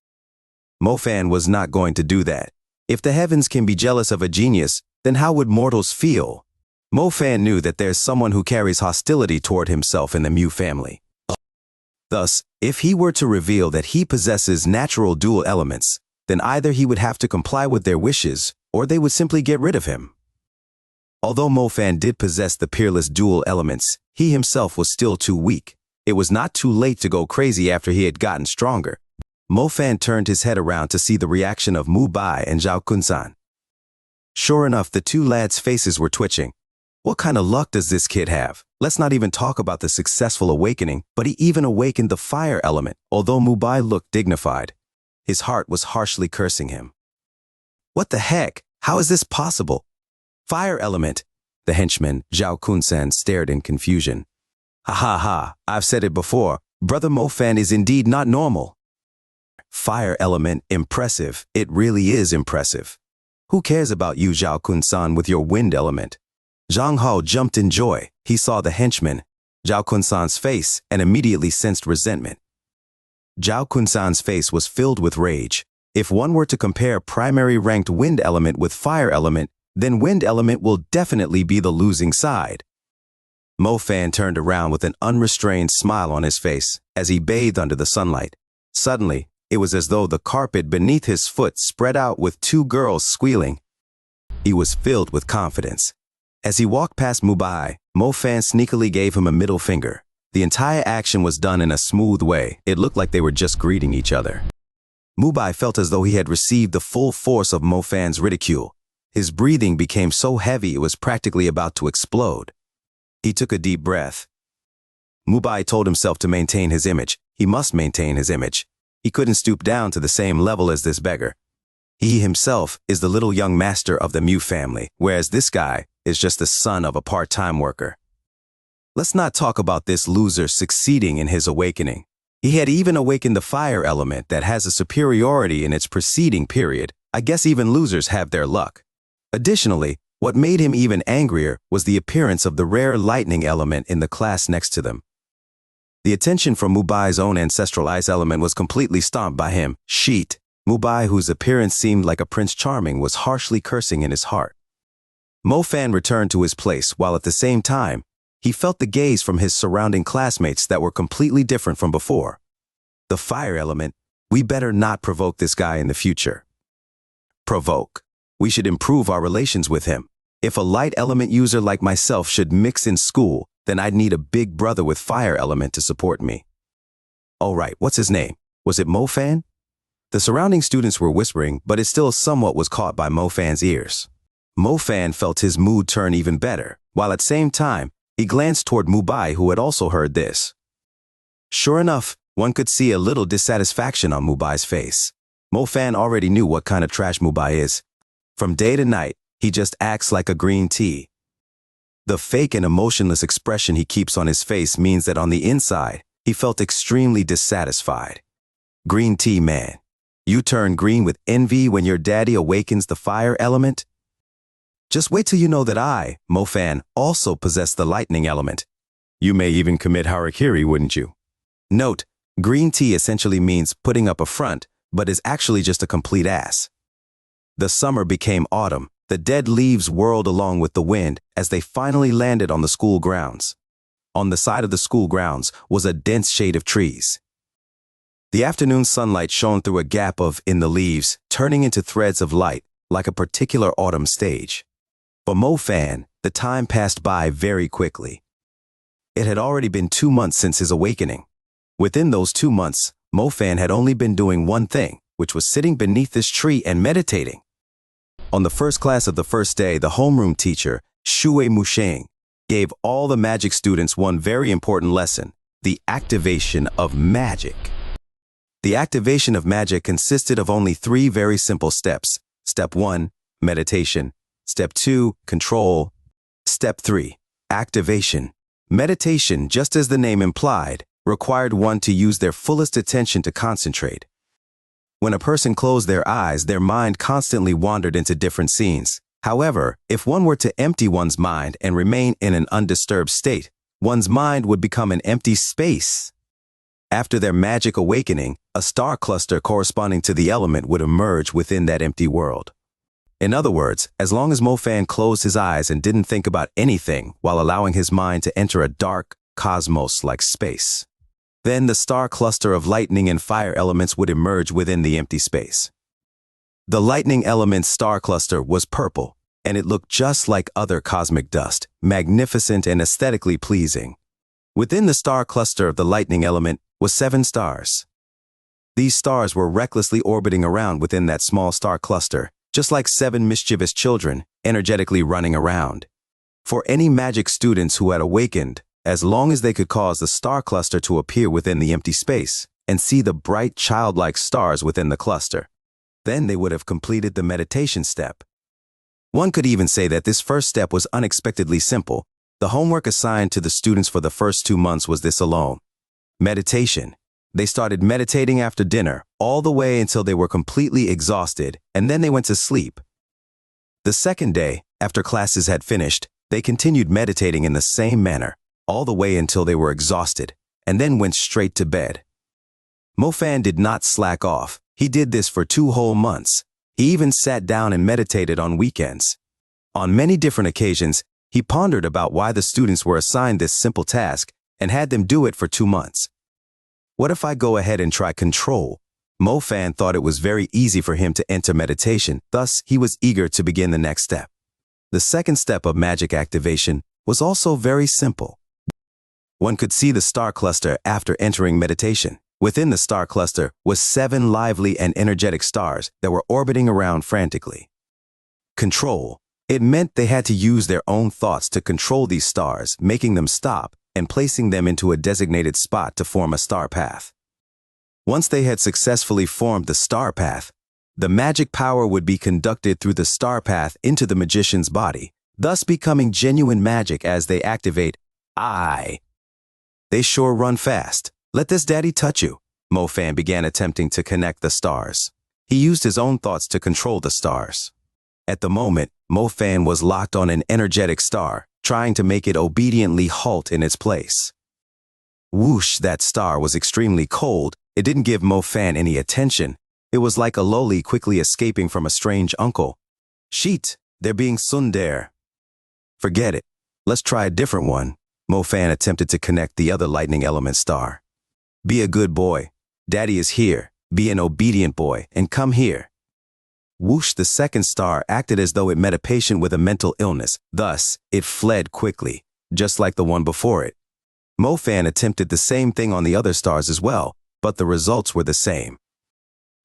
Mo Fan was not going to do that. If the heavens can be jealous of a genius, then how would mortals feel? Mo Fan knew that there's someone who carries hostility toward himself in the Mu family. Thus, if he were to reveal that he possesses natural dual elements, then either he would have to comply with their wishes, or they would simply get rid of him. Although Mo Fan did possess the peerless dual elements, he himself was still too weak. It was not too late to go crazy after he had gotten stronger. Mo Fan turned his head around to see the reaction of Mu Bai and Zhao Kunsan. Sure enough, the two lads' faces were twitching. What kind of luck does this kid have? Let's not even talk about the successful awakening, but he even awakened the fire element, although Mu Bai looked dignified. His heart was harshly cursing him. What the heck? How is this possible? Fire element. The henchman, Zhao Kunsan, stared in confusion. Ha, I've said it before. Brother Mo Fan is indeed not normal. Fire element, impressive. It really is impressive. Who cares about you, Zhao Kunsan, with your wind element? Zhang Hao jumped in joy. He saw the henchman, Zhao Kunsan's face, and immediately sensed resentment. Zhao Kunsan's face was filled with rage. If one were to compare primary ranked wind element with fire element, then wind element will definitely be the losing side. Mo Fan turned around with an unrestrained smile on his face as he bathed under the sunlight. Suddenly, it was as though the carpet beneath his foot spread out with two girls squealing. He was filled with confidence. As he walked past Mu Bai, Mo Fan sneakily gave him a middle finger. The entire action was done in a smooth way. It looked like they were just greeting each other. Mu Bai felt as though he had received the full force of Mo Fan's ridicule. His breathing became so heavy it was practically about to explode. He took a deep breath. Mu Bai told himself to maintain his image. He must maintain his image. He couldn't stoop down to the same level as this beggar. He himself is the little young master of the Mu family, whereas this guy is just the son of a part-time worker. Let's not talk about this loser succeeding in his awakening. He had even awakened the fire element that has a superiority in its preceding period. I guess even losers have their luck. Additionally, what made him even angrier was the appearance of the rare lightning element in the class next to them. The attention from Mu Bai's own ancestral ice element was completely stomped by him. Sheet. Mu Bai, whose appearance seemed like a Prince Charming, was harshly cursing in his heart. Mo Fan returned to his place while at the same time, he felt the gaze from his surrounding classmates that were completely different from before. The fire element, we better not provoke this guy in the future. Provoke. We should improve our relations with him. If a light element user like myself should mix in school, then I'd need a big brother with fire element to support me. All right, what's his name? Was it Mo Fan? The surrounding students were whispering, but it still somewhat was caught by Mo Fan's ears. Mo Fan felt his mood turn even better, while at the same time, he glanced toward Mu Bai, who had also heard this. Sure enough, one could see a little dissatisfaction on Mu Bai's face. Mo Fan already knew what kind of trash Mubai is. From day to night, he just acts like a green tea. The fake and emotionless expression he keeps on his face means that on the inside, he felt extremely dissatisfied. Green tea man. You turn green with envy when your daddy awakens the fire element? Just wait till you know that I, Mo Fan, also possess the lightning element. You may even commit harakiri, wouldn't you? Note, green tea essentially means putting up a front, but is actually just a complete ass. The summer became autumn. The dead leaves whirled along with the wind as they finally landed on the school grounds. On the side of the school grounds was a dense shade of trees. The afternoon sunlight shone through a gap in the leaves, turning into threads of light like a particular autumn stage. For Mo Fan, the time passed by very quickly. It had already been 2 months since his awakening. Within those 2 months, Mo Fan had only been doing one thing, which was sitting beneath this tree and meditating. On the first class of the first day, the homeroom teacher, Shui Musheng, gave all the magic students one very important lesson, the activation of magic. The activation of magic consisted of only 3 very simple steps. Step 1, meditation. Step 2, control. Step 3, activation. Meditation, just as the name implied, required one to use their fullest attention to concentrate. When a person closed their eyes, their mind constantly wandered into different scenes. However, if one were to empty one's mind and remain in an undisturbed state, one's mind would become an empty space. After their magic awakening, a star cluster corresponding to the element would emerge within that empty world. In other words, as long as Mo Fan closed his eyes and didn't think about anything while allowing his mind to enter a dark, cosmos-like space, then the star cluster of lightning and fire elements would emerge within the empty space. The lightning element's star cluster was purple, and it looked just like other cosmic dust, magnificent and aesthetically pleasing. Within the star cluster of the lightning element was 7 stars. These stars were recklessly orbiting around within that small star cluster, just like 7 mischievous children, energetically running around. For any magic students who had awakened, as long as they could cause the star cluster to appear within the empty space and see the bright childlike stars within the cluster, then they would have completed the meditation step. One could even say that this first step was unexpectedly simple. The homework assigned to the students for the first 2 months was this alone: meditation. They started meditating after dinner, all the way until they were completely exhausted, and then they went to sleep. The second day, after classes had finished, they continued meditating in the same manner, all the way until they were exhausted, and then went straight to bed. Mo Fan did not slack off. He did this for 2 whole months. He even sat down and meditated on weekends. On many different occasions, he pondered about why the students were assigned this simple task and had them do it for 2 months. What if I go ahead and try control? Mo Fan thought it was very easy for him to enter meditation, thus he was eager to begin the next step. The second step of magic activation was also very simple. One could see the star cluster after entering meditation. Within the star cluster was 7 lively and energetic stars that were orbiting around frantically. Control. It meant they had to use their own thoughts to control these stars, making them stop and placing them into a designated spot to form a star path. Once they had successfully formed the star path, the magic power would be conducted through the star path into the magician's body, thus becoming genuine magic as they activate I. They sure run fast. Let this daddy touch you. Mo Fan began attempting to connect the stars. He used his own thoughts to control the stars. At the moment, Mo Fan was locked on an energetic star, trying to make it obediently halt in its place. Whoosh, that star was extremely cold. It didn't give Mo Fan any attention. It was like a loli quickly escaping from a strange uncle. Sheet, they're being tsundere. Forget it. Let's try a different one. Mo Fan attempted to connect the other lightning element star. Be a good boy. Daddy is here. Be an obedient boy and come here. Whoosh, the second star acted as though it met a patient with a mental illness. Thus, it fled quickly, just like the one before it. Mo Fan attempted the same thing on the other stars as well, but the results were the same.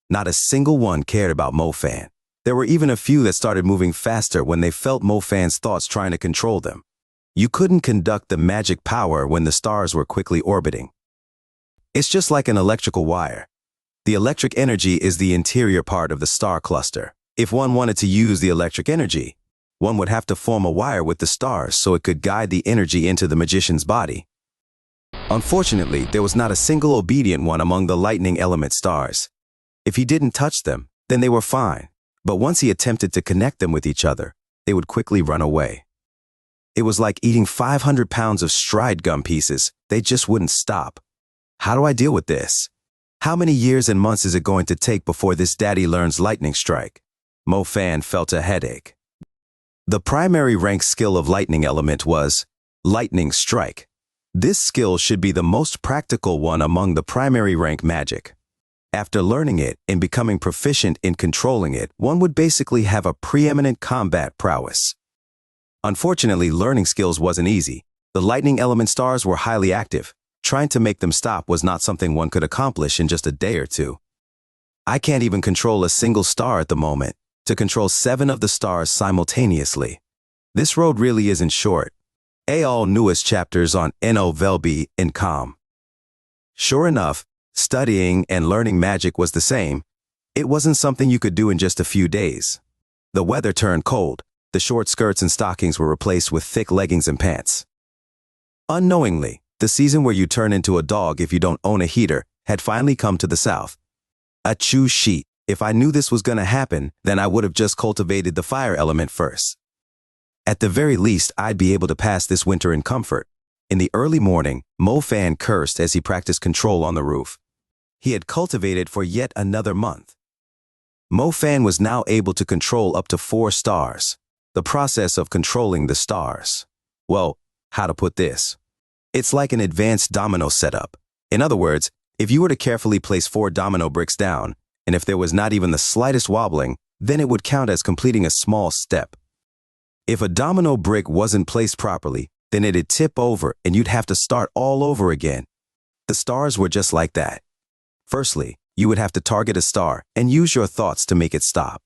Not a single one cared about Mo Fan. There were even a few that started moving faster when they felt Mo Fan's thoughts trying to control them. You couldn't conduct the magic power when the stars were quickly orbiting. It's just like an electrical wire. The electric energy is the interior part of the star cluster. If one wanted to use the electric energy, one would have to form a wire with the stars so it could guide the energy into the magician's body. Unfortunately, there was not a single obedient one among the lightning element stars. If he didn't touch them, then they were fine. But once he attempted to connect them with each other, they would quickly run away. It was like eating 500 pounds of stride gum pieces. They just wouldn't stop. How do I deal with this? How many years and months is it going to take before this daddy learns lightning strike? Mo Fan felt a headache. The primary rank skill of lightning element was lightning strike. This skill should be the most practical one among the primary rank magic. After learning it and becoming proficient in controlling it, one would basically have a preeminent combat prowess. Unfortunately, learning skills wasn't easy. The lightning element stars were highly active. Trying to make them stop was not something one could accomplish in just a day or two. I can't even control a single star at the moment. To control 7 of the stars simultaneously. This road really isn't short. All newest chapters on enro velbe in com. Sure enough, studying and learning magic was the same. It wasn't something you could do in just a few days. The weather turned cold. The short skirts and stockings were replaced with thick leggings and pants. Unknowingly, the season where you turn into a dog if you don't own a heater had finally come to the south. Achoo sheet. If I knew this was going to happen, then I would have just cultivated the fire element first. At the very least, I'd be able to pass this winter in comfort. In the early morning, Mo Fan cursed as he practiced control on the roof. He had cultivated for yet another month. Mo Fan was now able to control up to 4 stars. The process of controlling the stars. Well, how to put this? It's like an advanced domino setup. In other words, if you were to carefully place 4 domino bricks down, and if there was not even the slightest wobbling, then it would count as completing a small step. If a domino brick wasn't placed properly, then it'd tip over and you'd have to start all over again. The stars were just like that. Firstly, you would have to target a star and use your thoughts to make it stop.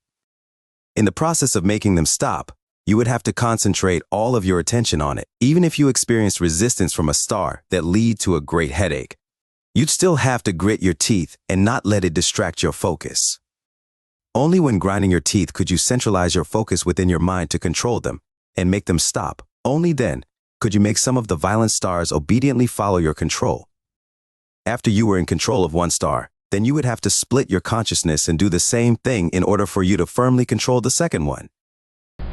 In the process of making them stop, you would have to concentrate all of your attention on it, even if you experienced resistance from a star that lead to a great headache. You'd still have to grit your teeth and not let it distract your focus. Only when grinding your teeth could you centralize your focus within your mind to control them and make them stop. Only then could you make some of the violent stars obediently follow your control. After you were in control of one star, then you would have to split your consciousness and do the same thing in order for you to firmly control the second one.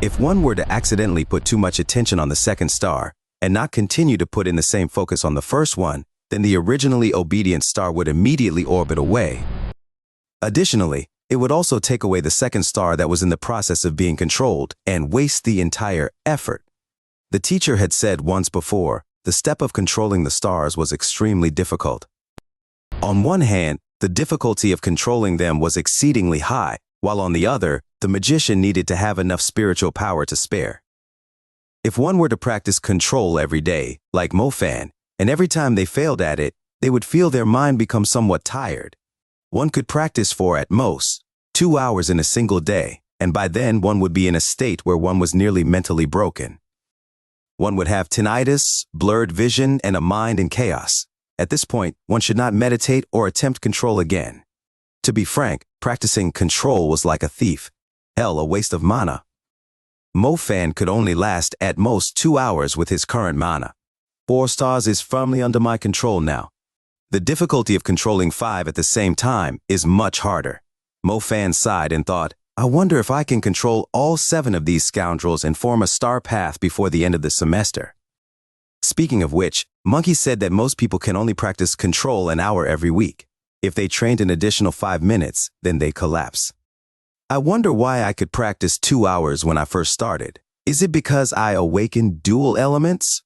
If one were to accidentally put too much attention on the second star and not continue to put in the same focus on the first one, then the originally obedient star would immediately orbit away. Additionally, it would also take away the second star that was in the process of being controlled and waste the entire effort. The teacher had said once before, the step of controlling the stars was extremely difficult. On one hand, the difficulty of controlling them was exceedingly high, while on the other, the magician needed to have enough spiritual power to spare. If one were to practice control every day, like Mo Fan, and every time they failed at it, they would feel their mind become somewhat tired. One could practice for, at most, 2 hours in a single day, and by then one would be in a state where one was nearly mentally broken. One would have tinnitus, blurred vision, and a mind in chaos. At this point, one should not meditate or attempt control again. To be frank, practicing control was like a thief. Hell, a waste of mana. Mo Fan could only last at most 2 hours with his current mana. 4 stars is firmly under my control now. The difficulty of controlling 5 at the same time is much harder. Mo Fan sighed and thought, I wonder if I can control all 7 of these scoundrels and form a star path before the end of the semester. Speaking of which, Monkey said that most people can only practice control an hour every week. If they trained an additional 5 minutes, then they collapse. I wonder why I could practice 2 hours when I first started. Is it because I awakened dual elements?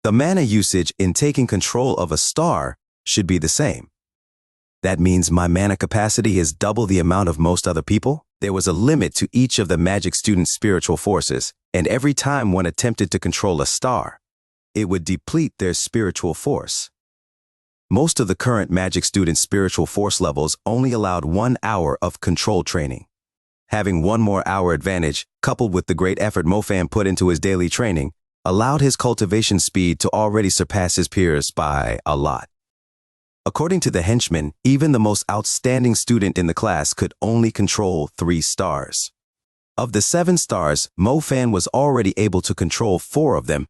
The mana usage in taking control of a star should be the same. That means my mana capacity is double the amount of most other people? There was a limit to each of the magic students' spiritual forces, and every time one attempted to control a star, it would deplete their spiritual force. Most of the current magic students' spiritual force levels only allowed 1 hour of control training. Having 1 more hour advantage, coupled with the great effort Mo Fan put into his daily training, allowed his cultivation speed to already surpass his peers by a lot. According to the henchman, even the most outstanding student in the class could only control 3 stars. Of the 7 stars, Mo Fan was already able to control 4 of them.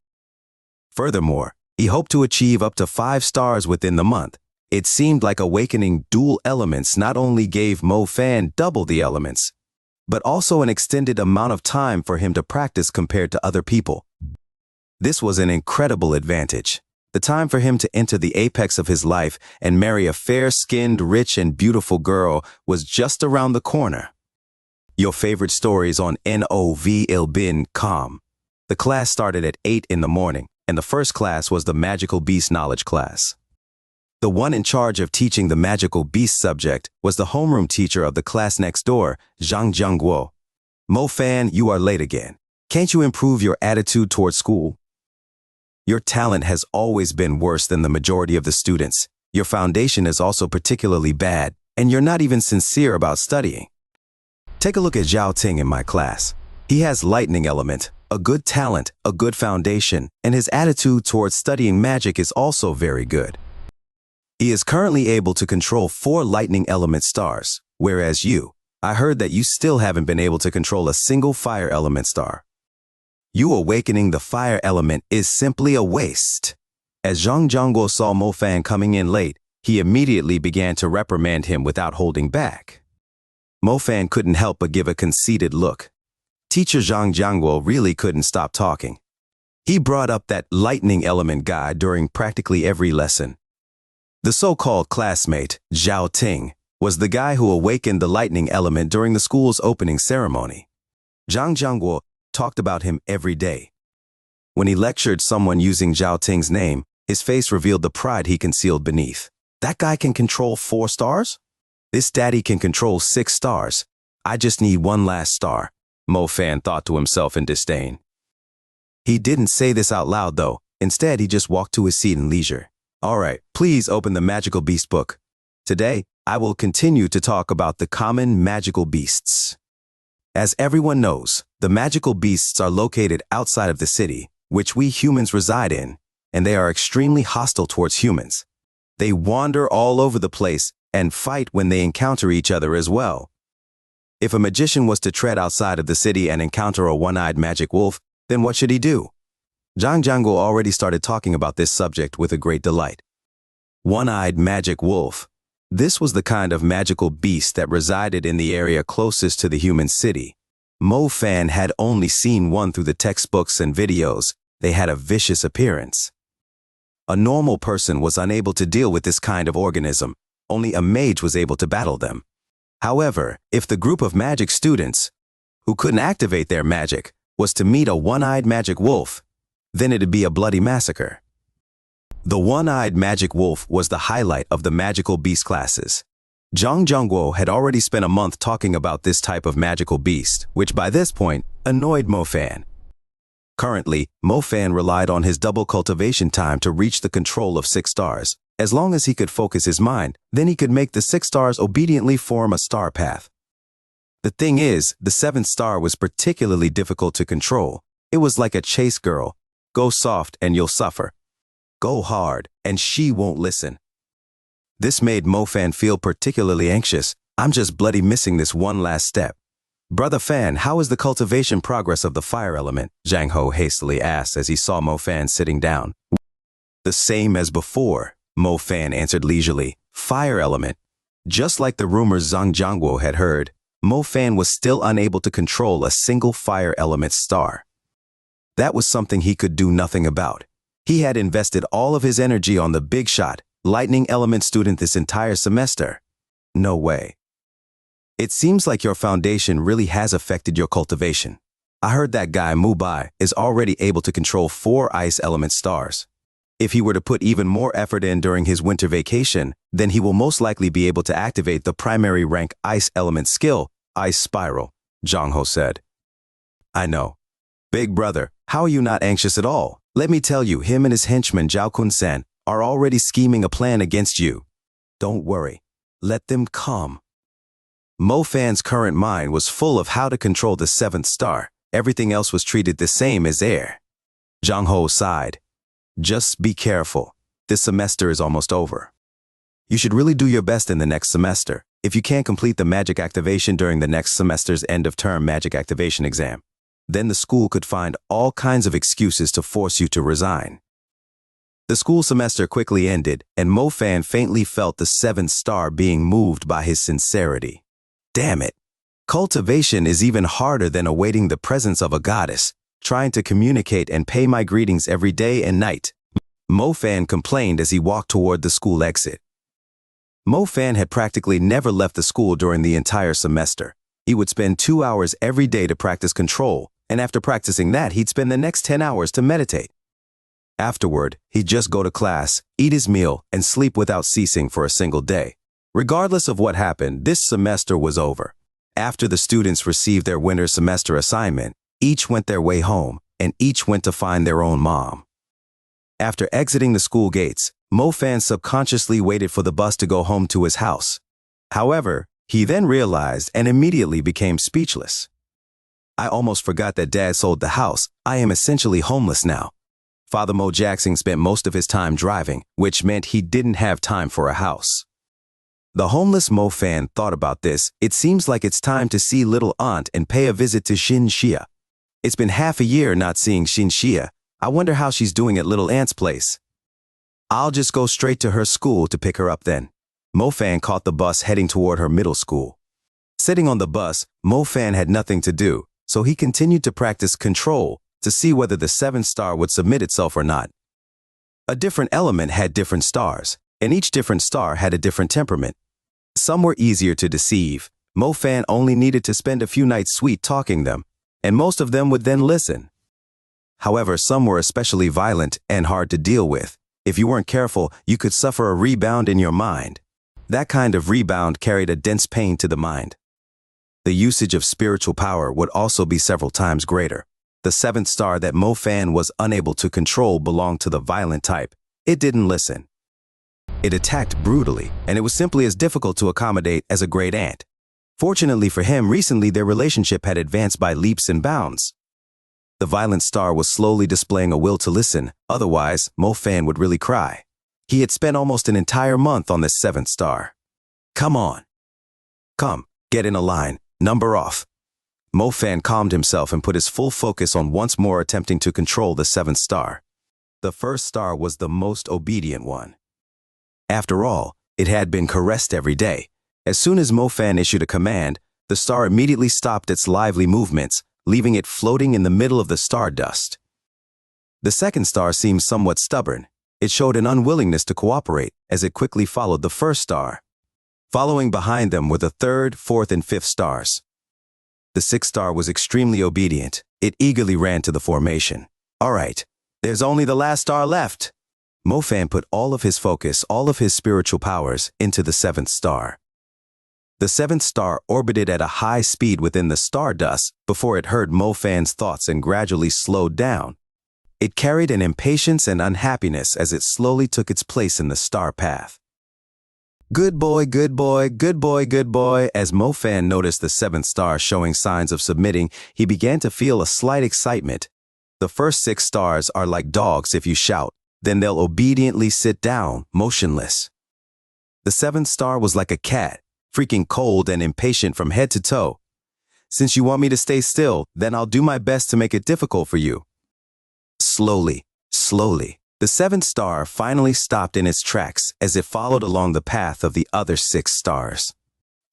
Furthermore, he hoped to achieve up to 5 stars within the month. It seemed like awakening dual elements not only gave Mo Fan double the elements, but also an extended amount of time for him to practice compared to other people. This was an incredible advantage. The time for him to enter the apex of his life and marry a fair-skinned, rich, and beautiful girl was just around the corner. Your favorite stories on NOVLBIN.com. The class started at 8 in the morning, and the first class was the Magical Beast Knowledge class. The one in charge of teaching the Magical Beast subject was the homeroom teacher of the class next door, Zhang Jiangguo. Mo Fan, you are late again. Can't you improve your attitude towards school? Your talent has always been worse than the majority of the students. Your foundation is also particularly bad, and you're not even sincere about studying. Take a look at Zhao Ting in my class. He has lightning element, a good talent, a good foundation, and his attitude towards studying magic is also very good. He is currently able to control 4 lightning element stars, whereas I heard that you still haven't been able to control a single fire element star. You awakening the fire element is simply a waste. As Zhang Jiangguo saw Mo Fan coming in late, he immediately began to reprimand him without holding back. Mo Fan couldn't help but give a conceited look. Teacher Zhang Jiangguo really couldn't stop talking. He brought up that lightning element guy during practically every lesson. The so-called classmate, Zhao Ting, was the guy who awakened the lightning element during the school's opening ceremony. Zhang Jiangguo talked about him every day. When he lectured someone using Zhao Ting's name, his face revealed the pride he concealed beneath. That guy can control 4 stars? This daddy can control 6 stars. I just need 1 last star, Mo Fan thought to himself in disdain. He didn't say this out loud though. Instead, he just walked to his seat in leisure. All right, please open the Magical Beast book. Today, I will continue to talk about the common magical beasts. As everyone knows, the magical beasts are located outside of the city, which we humans reside in, and they are extremely hostile towards humans. They wander all over the place and fight when they encounter each other as well. If a magician was to tread outside of the city and encounter a one-eyed magic wolf, then what should he do? Zhang Jiangguo already started talking about this subject with a great delight. One-eyed magic wolf. This was the kind of magical beast that resided in the area closest to the human city. Mo Fan had only seen one through the textbooks and videos. They had a vicious appearance. A normal person was unable to deal with this kind of organism. Only a mage was able to battle them. However, if the group of magic students, who couldn't activate their magic, was to meet a one-eyed magic wolf, then it'd be a bloody massacre. The one-eyed magic wolf was the highlight of the magical beast classes. Zhang Jiangguo had already spent a month talking about this type of magical beast, which by this point annoyed Mo Fan. Currently, Mo Fan relied on his double cultivation time to reach the control of 6 stars. As long as he could focus his mind, then he could make the 6 stars obediently form a star path. The thing is, the 7th star was particularly difficult to control. It was like a chase girl. Go soft and you'll suffer. Go hard and she won't listen. This made Mo Fan feel particularly anxious. I'm just bloody missing this one last step. Brother Fan, how is the cultivation progress of the fire element? Zhang Ho hastily asked as he saw Mo Fan sitting down. The same as before, Mo Fan answered leisurely. Fire element. Just like the rumors Zhang Jiangguo had heard, Mo Fan was still unable to control a single fire element star. That was something he could do nothing about. He had invested all of his energy on the big shot, lightning element student this entire semester. No way. It seems like your foundation really has affected your cultivation. I heard that guy Mu Bai is already able to control 4 ice element stars. If he were to put even more effort in during his winter vacation, then he will most likely be able to activate the primary rank ice element skill, Ice Spiral, Zhang Ho said. I know. Big brother, how are you not anxious at all? Let me tell you, him and his henchman Zhao Kun-san are already scheming a plan against you. Don't worry. Let them come. Mo Fan's current mind was full of how to control the 7th star. Everything else was treated the same as air. Zhang Ho sighed. Just be careful. This semester is almost over. You should really do your best in the next semester. If you can't complete the magic activation during the next semester's end-of-term magic activation exam, then the school could find all kinds of excuses to force you to resign. The school semester quickly ended, and Mo Fan faintly felt the 7th star being moved by his sincerity. Damn it. Cultivation is even harder than awaiting the presence of a goddess, trying to communicate and pay my greetings every day and night. Mo Fan complained as he walked toward the school exit. Mo Fan had practically never left the school during the entire semester. He would spend 2 hours every day to practice control, and after practicing that, he'd spend the next 10 hours to meditate. Afterward, he'd just go to class, eat his meal, and sleep without ceasing for a single day. Regardless of what happened, this semester was over. After the students received their winter semester assignment, each went their way home, and each went to find their own mom. After exiting the school gates, Mo Fan subconsciously waited for the bus to go home to his house. However, he then realized and immediately became speechless. I almost forgot that Dad sold the house. I am essentially homeless now. Father Mo Jackson spent most of his time driving, which meant he didn't have time for a house. The homeless Mo Fan thought about this. It seems like it's time to see little aunt and pay a visit to Shin Xia. It's been half a year not seeing Shin Xia. I wonder how she's doing at little aunt's place. I'll just go straight to her school to pick her up then. Mo Fan caught the bus heading toward her middle school. Sitting on the bus, Mo Fan had nothing to do, so he continued to practice control to see whether the 7th star would submit itself or not. A different element had different stars, and each different star had a different temperament. Some were easier to deceive. Mo Fan only needed to spend a few nights sweet-talking them, and most of them would then listen. However, some were especially violent and hard to deal with. If you weren't careful, you could suffer a rebound in your mind. That kind of rebound carried a dense pain to the mind. The usage of spiritual power would also be several times greater. The 7th star that Mo Fan was unable to control belonged to the violent type. It didn't listen. It attacked brutally, and it was simply as difficult to accommodate as a great aunt. Fortunately for him, recently their relationship had advanced by leaps and bounds. The violent star was slowly displaying a will to listen, otherwise Mo Fan would really cry. He had spent almost an entire month on this 7th star. Come on. Come, get in a line, number off. Mo Fan calmed himself and put his full focus on once more attempting to control the 7th star. The 1st star was the most obedient one. After all, it had been caressed every day. As soon as Mo Fan issued a command, the star immediately stopped its lively movements, leaving it floating in the middle of the stardust. The 2nd star seemed somewhat stubborn. It showed an unwillingness to cooperate as it quickly followed the 1st star. Following behind them were the 3rd, 4th, and 5th stars. The 6th star was extremely obedient. It eagerly ran to the formation. All right, there's only the last star left. Mo Fan put all of his focus, all of his spiritual powers, into the 7th star. The 7th star orbited at a high speed within the stardust before it heard Mo Fan's thoughts and gradually slowed down. It carried an impatience and unhappiness as it slowly took its place in the star path. Good boy, good boy, good boy, good boy. As Mo Fan noticed the 7th star showing signs of submitting, he began to feel a slight excitement. The first 6 stars are like dogs. If you shout, then they'll obediently sit down, motionless. The 7th star was like a cat, freaking cold and impatient from head to toe. Since you want me to stay still, then I'll do my best to make it difficult for you. Slowly, the 7th star finally stopped in its tracks as it followed along the path of the other 6 stars.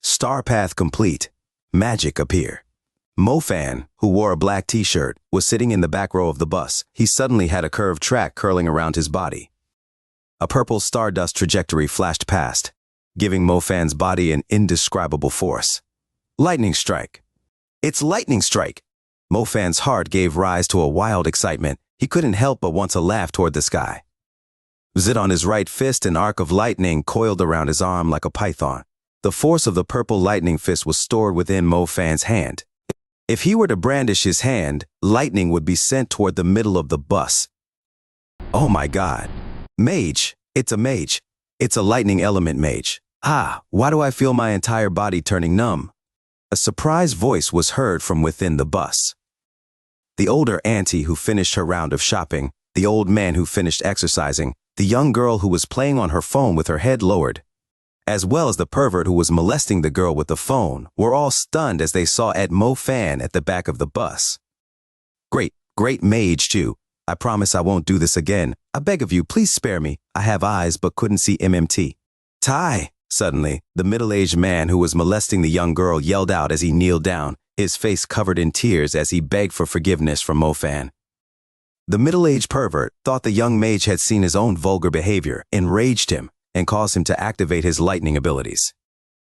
Star path complete. Magic appear. Mo Fan, who wore a black t-shirt, was sitting in the back row of the bus. He suddenly had a curved track curling around his body. A purple stardust trajectory flashed past, giving Mo Fan's body an indescribable force. Lightning strike. It's lightning strike. Mo Fan's heart gave rise to a wild excitement. He couldn't help but want to laugh toward the sky. Zit on his right fist, an arc of lightning coiled around his arm like a python. The force of the purple lightning fist was stored within Mo Fan's hand. If he were to brandish his hand, lightning would be sent toward the middle of the bus. Oh my God. Mage. It's a mage. It's a lightning element mage. Ah, why do I feel my entire body turning numb? A surprise voice was heard from within the bus. The older auntie who finished her round of shopping, the old man who finished exercising, the young girl who was playing on her phone with her head lowered. as well as the pervert who was molesting the girl with the phone, were all stunned as they saw Mo Fan at the back of the bus. Great Mage too. I promise I won't do this again. I beg of you, please spare me. I have eyes but couldn't see MMT. Tai! Suddenly, the middle-aged man who was molesting the young girl yelled out as he kneeled down, his face covered in tears as he begged for forgiveness from Mo Fan. The middle-aged pervert thought the young mage had seen his own vulgar behavior, enraged him, and caused him to activate his lightning abilities.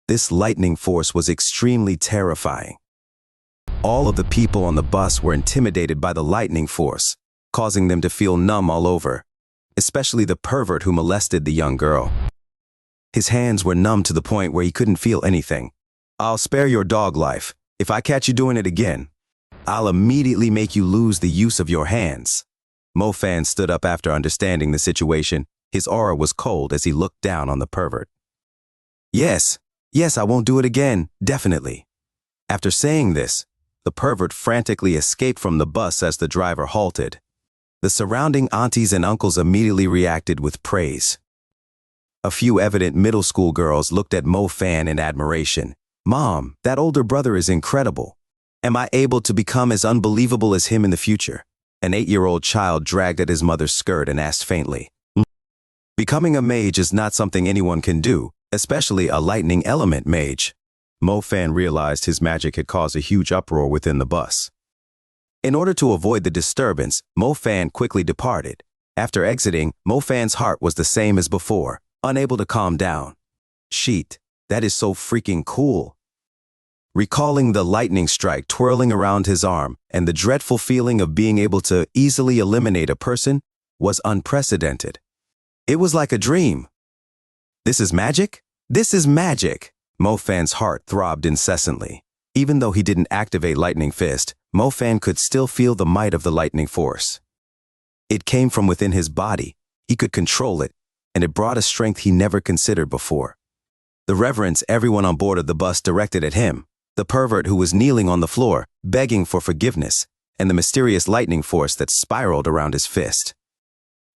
This lightning force was extremely terrifying. All of the people on the bus were intimidated by the lightning force, causing them to feel numb all over, especially the pervert who molested the young girl. His hands were numb to the point where he couldn't feel anything. I'll spare your dog life. If I catch you doing it again, I'll immediately make you lose the use of your hands. Mo Fan stood up after understanding the situation. His aura was cold as he looked down on the pervert. Yes, I won't do it again, definitely. After saying this, the pervert frantically escaped from the bus as the driver halted. The surrounding aunties and uncles immediately reacted with praise. A few evident middle school girls looked at Mo Fan in admiration. Mom, that older brother is incredible. Am I able to become as unbelievable as him in the future? An 8-year-old child dragged at his mother's skirt and asked faintly. Becoming a mage is not something anyone can do, especially a lightning element mage. Mo Fan realized his magic had caused a huge uproar within the bus. In order to avoid the disturbance, Mo Fan quickly departed. After exiting, Mo Fan's heart was the same as before, unable to calm down. Sheet, that is so freaking cool. Recalling the lightning strike twirling around his arm and the dreadful feeling of being able to easily eliminate a person was unprecedented. It was like a dream. This is magic? This is magic! Mo Fan's heart throbbed incessantly. Even though he didn't activate Lightning Fist, Mo Fan could still feel the might of the lightning force. It came from within his body. He could control it, and it brought a strength he never considered before. The reverence everyone on board of the bus directed at him, the pervert who was kneeling on the floor, begging for forgiveness, and the mysterious lightning force that spiraled around his fist.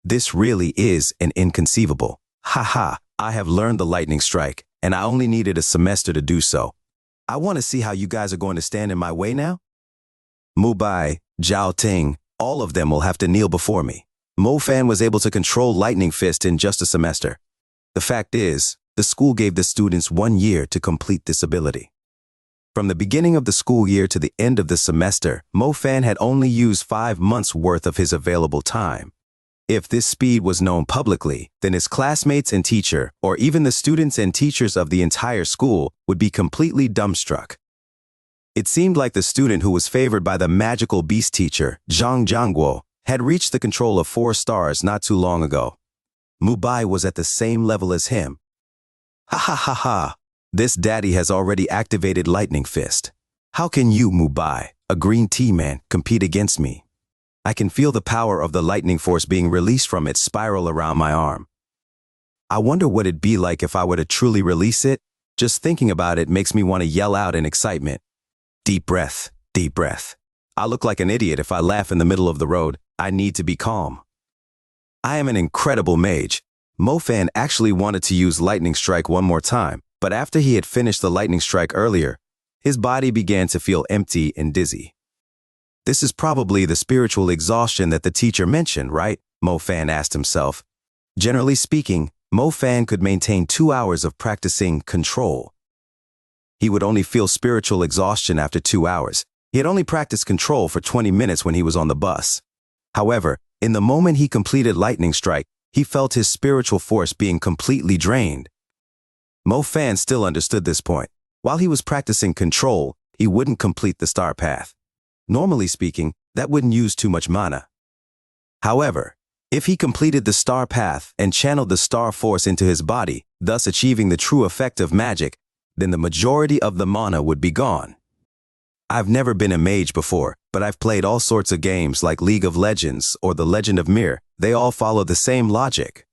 This really is an inconceivable. I have learned the lightning strike, and I only needed a semester to do so. I want to see how you guys are going to stand in my way now. Mubai, Zhao Ting, all of them will have to kneel before me. Mo Fan was able to control Lightning Fist in just a semester. The fact is, the school gave the students 1 year to complete this ability. From the beginning of the school year to the end of the semester, Mo Fan had only used 5 months' worth of his available time. If this speed was known publicly, then his classmates and teacher, or even the students and teachers of the entire school, would be completely dumbstruck. It seemed like the student who was favored by the magical beast teacher, Zhang Jiangguo, had reached the control of 4 stars not too long ago. Mubai was at the same level as him. This daddy has already activated Lightning Fist. How can you, Mubai, a green tea man, compete against me? I can feel the power of the lightning force being released from it spiral around my arm. I wonder what it'd be like if I were to truly release it. Just thinking about it makes me want to yell out in excitement. Deep breath, deep breath. I look like an idiot if I laugh in the middle of the road. I need to be calm. I am an incredible mage. Mo Fan actually wanted to use Lightning Strike one more time, but after he had finished the Lightning Strike earlier, his body began to feel empty and dizzy. This is probably the spiritual exhaustion that the teacher mentioned, right? Mo Fan asked himself. Generally speaking, Mo Fan could maintain 2 hours of practicing control. He would only feel spiritual exhaustion after 2 hours. He had only practiced control for 20 minutes when he was on the bus. However, in the moment he completed Lightning Strike, he felt his spiritual force being completely drained. Mo Fan still understood this point. While he was practicing control, he wouldn't complete the star path. Normally speaking, that wouldn't use too much mana. However, if he completed the star path and channeled the star force into his body, thus achieving the true effect of magic, then the majority of the mana would be gone. I've never been a mage before, but I've played all sorts of games like League of Legends or The Legend of Mir. They all follow the same logic.